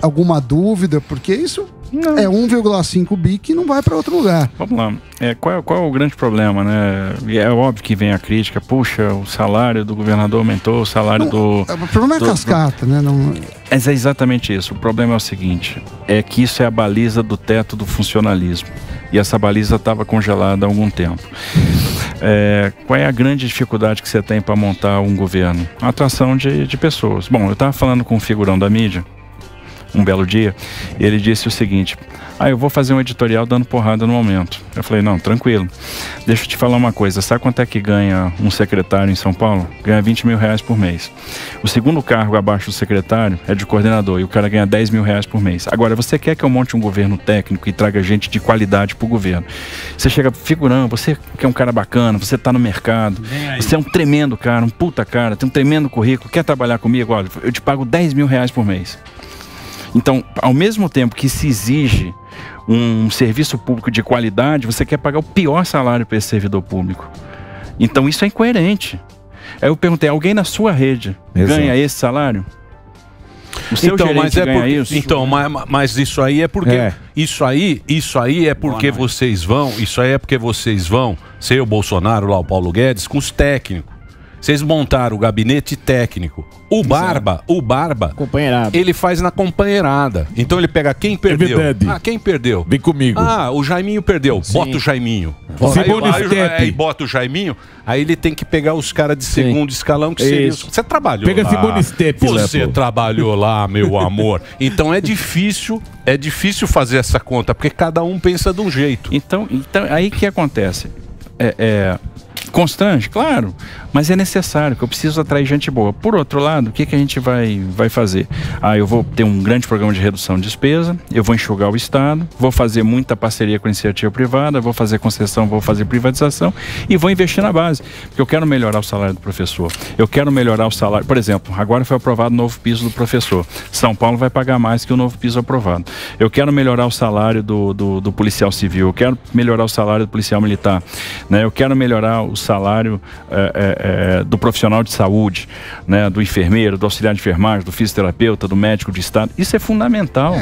alguma dúvida? Porque isso é 1,5 bi que não vai para outro lugar. Vamos lá. Qual é o grande problema, né? E é óbvio que vem a crítica. Puxa, o salário do governador aumentou, o salário do... O problema é a cascata, né? Mas é exatamente isso. O problema é o seguinte, é que isso é a baliza do teto do funcionalismo. E essa baliza estava congelada há algum tempo. Qual é a grande dificuldade que você tem para montar um governo? A atração de pessoas. Bom, eu estava falando com um figurão da mídia um belo dia, e ele disse o seguinte: eu vou fazer um editorial dando porrada no momento. Eu falei: não, tranquilo, deixa eu te falar uma coisa, sabe quanto é que ganha um secretário em São Paulo? Ganha 20 mil reais por mês. O segundo cargo abaixo do secretário é de coordenador, e o cara ganha 10 mil reais por mês. Agora, você quer que eu monte um governo técnico e traga gente de qualidade pro governo? Você chega, figurão, você que é um cara bacana, você tá no mercado, você é um tremendo cara, um puta cara, tem um tremendo currículo, quer trabalhar comigo? Olha, eu te pago 10 mil reais por mês. Então, ao mesmo tempo que se exige um serviço público de qualidade, você quer pagar o pior salário para esse servidor público. Então, isso é incoerente. Aí eu perguntei: alguém na sua rede ganha esse salário? O seu gerente ganha isso? Então, mas isso aí é porque... Isso aí é porque vocês vão... Isso aí é porque vocês vão, ser o Bolsonaro, lá o Paulo Guedes, com os técnicos. Vocês montaram o gabinete técnico. O Barba, ele faz na companheirada. Então ele pega quem perdeu. Quem perdeu? Vem comigo. O Jaiminho perdeu. Sim. Bota o Jaiminho. Aí bota o Jaiminho, aí ele tem que pegar os caras de segundo escalão, que seria... Você trabalhou lá. Simone Step, você trabalhou lá, meu amor. Então é difícil fazer essa conta, porque cada um pensa de um jeito. Então aí que acontece? Constrange, claro, mas é necessário, que eu preciso atrair gente boa. Por outro lado, o que a gente vai fazer? Eu vou ter um grande programa de redução de despesa, eu vou enxugar o Estado, vou fazer muita parceria com a iniciativa privada, vou fazer concessão, vou fazer privatização e vou investir na base, porque eu quero melhorar o salário do professor, eu quero melhorar o salário. Por exemplo, agora foi aprovado o novo piso do professor. São Paulo vai pagar mais que o novo piso aprovado. Eu quero melhorar o salário do policial civil, eu quero melhorar o salário do policial militar, né? Eu quero melhorar o salário do profissional de saúde, né, do enfermeiro, do auxiliar de enfermagem, do fisioterapeuta, do médico de Estado. Isso é fundamental.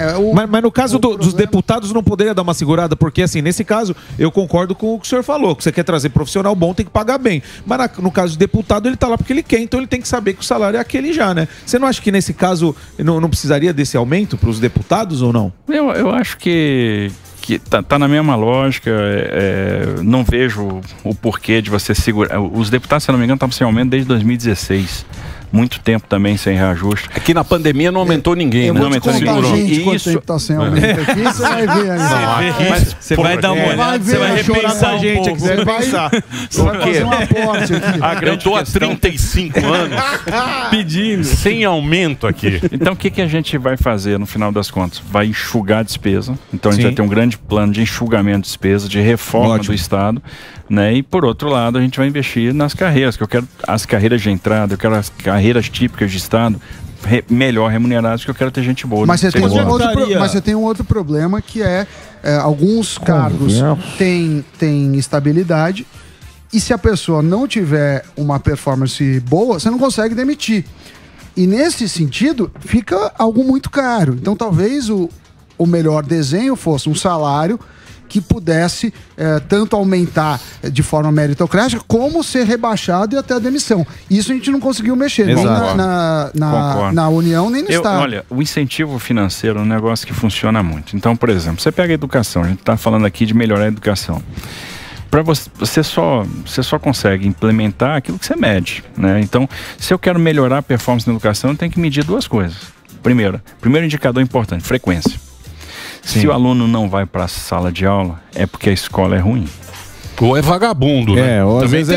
Mas no caso dos deputados não poderia dar uma segurada, porque assim, nesse caso, eu concordo com o que o senhor falou, que você quer trazer profissional bom, tem que pagar bem. Mas no caso do deputado, ele tá lá porque ele quer, então ele tem que saber que o salário é aquele já, né? Você não acha que nesse caso não precisaria desse aumento para os deputados ou não? Eu acho que tá na mesma lógica, não vejo o porquê de você segurar. Os deputados, se não me engano, estavam sem aumento desde 2016. muito tempo também sem reajuste. Aqui na pandemia não aumentou ninguém, né? Não aumentou ninguém. Quanto tempo tá sem aumento aqui, você vai ver aí. Você vai dar uma olhada, você vai repensar um pouco. Você vai fazer um aporte aqui. Eu tô há 35 anos pedindo. Sem aumento aqui. Então o que a gente vai fazer no final das contas? Vai enxugar a despesa. Então a gente vai ter um grande plano de enxugamento de despesa, de reforma do Estado, né? E por outro lado a gente vai investir nas carreiras, que eu quero as carreiras de entrada, eu quero as carreiras típicas de Estado melhor remuneradas, que eu quero ter gente boa. Mas você tem um outro problema, que é alguns cargos têm estabilidade, e se a pessoa não tiver uma performance boa, você não consegue demitir. E nesse sentido, fica algo muito caro. Então talvez o melhor desenho fosse um salário que pudesse tanto aumentar de forma meritocrática, como ser rebaixado e até a demissão. Isso a gente não conseguiu mexer, nem na União, nem no Estado. Olha, o incentivo financeiro é um negócio que funciona muito. Então, por exemplo, você pega a educação, a gente está falando aqui de melhorar a educação. Para você só consegue implementar aquilo que você mede, né? Então, se eu quero melhorar a performance na educação, eu tenho que medir duas coisas. Primeiro indicador importante, frequência. Se o aluno não vai para a sala de aula, é porque a escola é ruim. Ou é vagabundo, né? Ou às vezes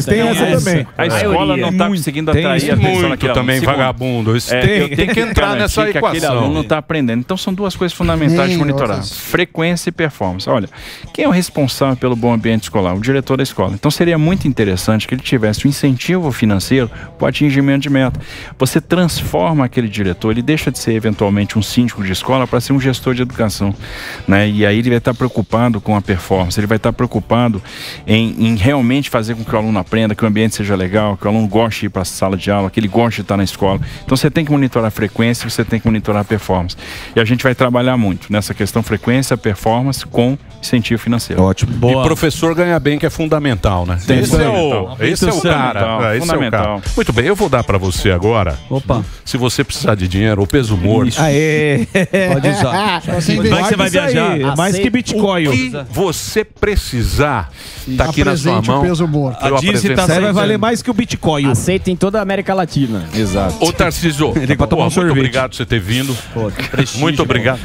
tem essa também. A escola não está conseguindo atrair a atenção naquele aluno. Também vagabundo. Eu tenho que entrar nessa equação. Aquele aluno não está aprendendo. Então são duas coisas fundamentais de monitorar. Frequência e performance. Olha, quem é o responsável pelo bom ambiente escolar? O diretor da escola. Então seria muito interessante que ele tivesse um incentivo financeiro para o atingimento de meta. Você transforma aquele diretor, ele deixa de ser eventualmente um síndico de escola para ser um gestor de educação, né? E aí ele vai estar preocupado com a performance, ele vai estar preocupado em realmente fazer com que o aluno aprenda, que o ambiente seja legal, que o aluno goste de ir para a sala de aula, que ele goste de estar na escola. Então você tem que monitorar a frequência, você tem que monitorar a performance. E a gente vai trabalhar muito nessa questão frequência, performance com incentivo financeiro. Ótimo. Boa. E professor ganha bem, que é fundamental, né? Esse é o cara. Fundamental. Muito bem, eu vou dar para você agora. Opa. Se você precisar de dinheiro, o peso morto. Aê! Pode usar. Vai que você vai viajar. Mais que Bitcoin. O que você precisar, tá aqui na sua mão. O peso morto. Você vai valer mais que o Bitcoin. Aceita em toda a América Latina. Exato. Ô Tarcísio, muito obrigado por você ter vindo. Muito obrigado.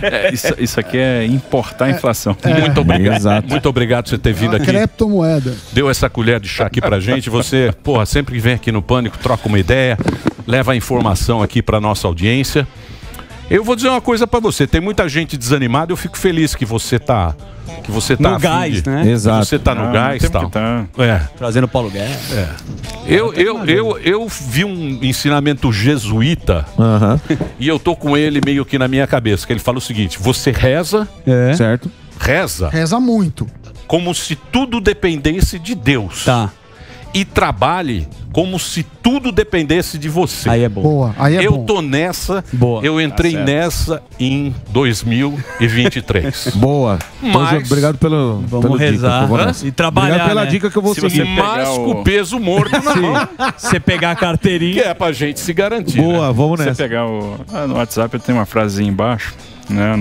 Isso aqui é importar a inflação. Muito obrigado. Exato. Muito obrigado por você ter vindo aqui. Criptomoeda. Deu essa colher de chá aqui pra gente. Você, sempre que vem aqui no Pânico, troca uma ideia, leva a informação aqui pra nossa audiência. Eu vou dizer uma coisa pra você. Tem muita gente desanimada. Eu fico feliz que você tá no gás, né? Exato. Você tá no gás e tal. Trazendo o Paulo Guedes. Eu vi um ensinamento jesuíta e eu tô com ele meio que na minha cabeça, que ele fala o seguinte: você reza, certo? Reza muito. Como se tudo dependesse de Deus. Tá. E trabalhe como se tudo dependesse de você. Aí é bom. Boa. Aí é bom. Tô nessa. Boa. Eu entrei nessa em 2023. Boa. Mas obrigado pelo rezar e trabalhar. Obrigado pela dica que eu vou seguir. Mas com o peso morto na mão. Você pegar a carteirinha. Que é pra gente se garantir. Boa, né? vamos nessa. Você pegar no WhatsApp, eu tenho uma frasezinha embaixo, né?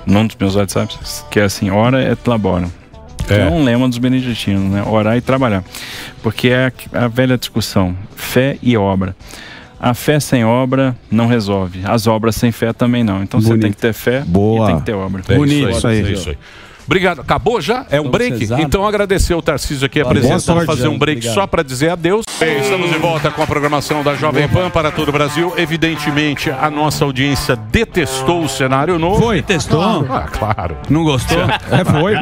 Num dos meus WhatsApps, que é assim: ora et labora. É um lema dos beneditinos, né? Orar e trabalhar. Porque é a velha discussão, fé e obra. A fé sem obra não resolve. As obras sem fé também não. Então você tem que ter fé e tem que ter obra. Bonito. Isso aí. Obrigado. Acabou já? É um break? Então agradecer o Tarcísio aqui a presença. Vamos fazer um break só para dizer adeus. Estamos de volta com a programação da Jovem Pan para todo o Brasil. Evidentemente, a nossa audiência detestou o cenário novo. Foi? Detestou? Ah, claro. Não gostou? Foi,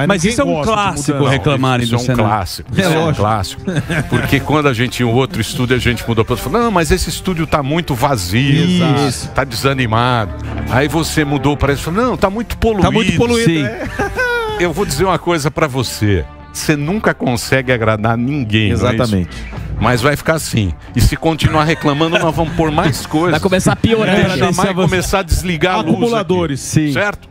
mas isso é um clássico reclamarem do cenário. Clássico. Isso é um clássico. Porque quando a gente tinha outro estúdio, a gente mudou para não, mas esse estúdio tá muito vazio. Isso. Tá desanimado. Aí você mudou para isso. Não, tá muito poluído. Tá muito poluído. Sim. Eu vou dizer uma coisa pra você. Você nunca consegue agradar ninguém. Exatamente. Mas vai ficar assim. E se continuar reclamando, nós vamos pôr mais coisas. Vai começar a piorar. Vai começar a desligar a luz. Acumuladores, aqui, certo?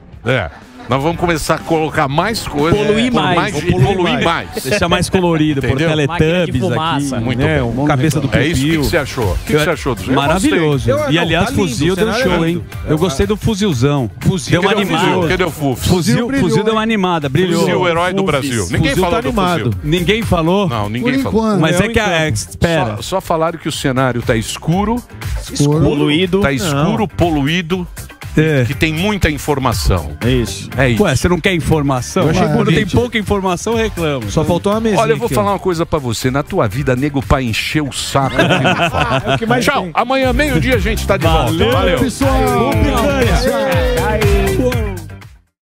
Nós vamos começar a colocar mais coisas. Poluir mais. Poluir mais. Deixar mais colorido, por Teletubbies aqui. Muito né? bom. Cabeça do É isso, o que Piu-Piu. você achou? O que você achou do jogo? Maravilhoso. E aliás, fuzil deu show, hein? Eu gostei do fuzilzão. Deu uma animada. Cadê o Fuzil? Fuzil deu uma animada, brilhou. Fuzil, o herói do Brasil. Ninguém falou do Fuzil. Ninguém falou? Não, ninguém falou. Mas é que espera. Só falaram que o cenário tá escuro. Poluído. Tá escuro, poluído. Que tem muita informação. É isso. É isso. Ué, você não quer informação? Quando tem pouca informação, reclama. Só faltou uma mesinha. Olha, eu vou falar uma coisa pra você. Na tua vida, nego pra encher o saco. É o que mais Tchau. tem. Amanhã, meio-dia, a gente tá de volta. Valeu. Pessoal. Valeu.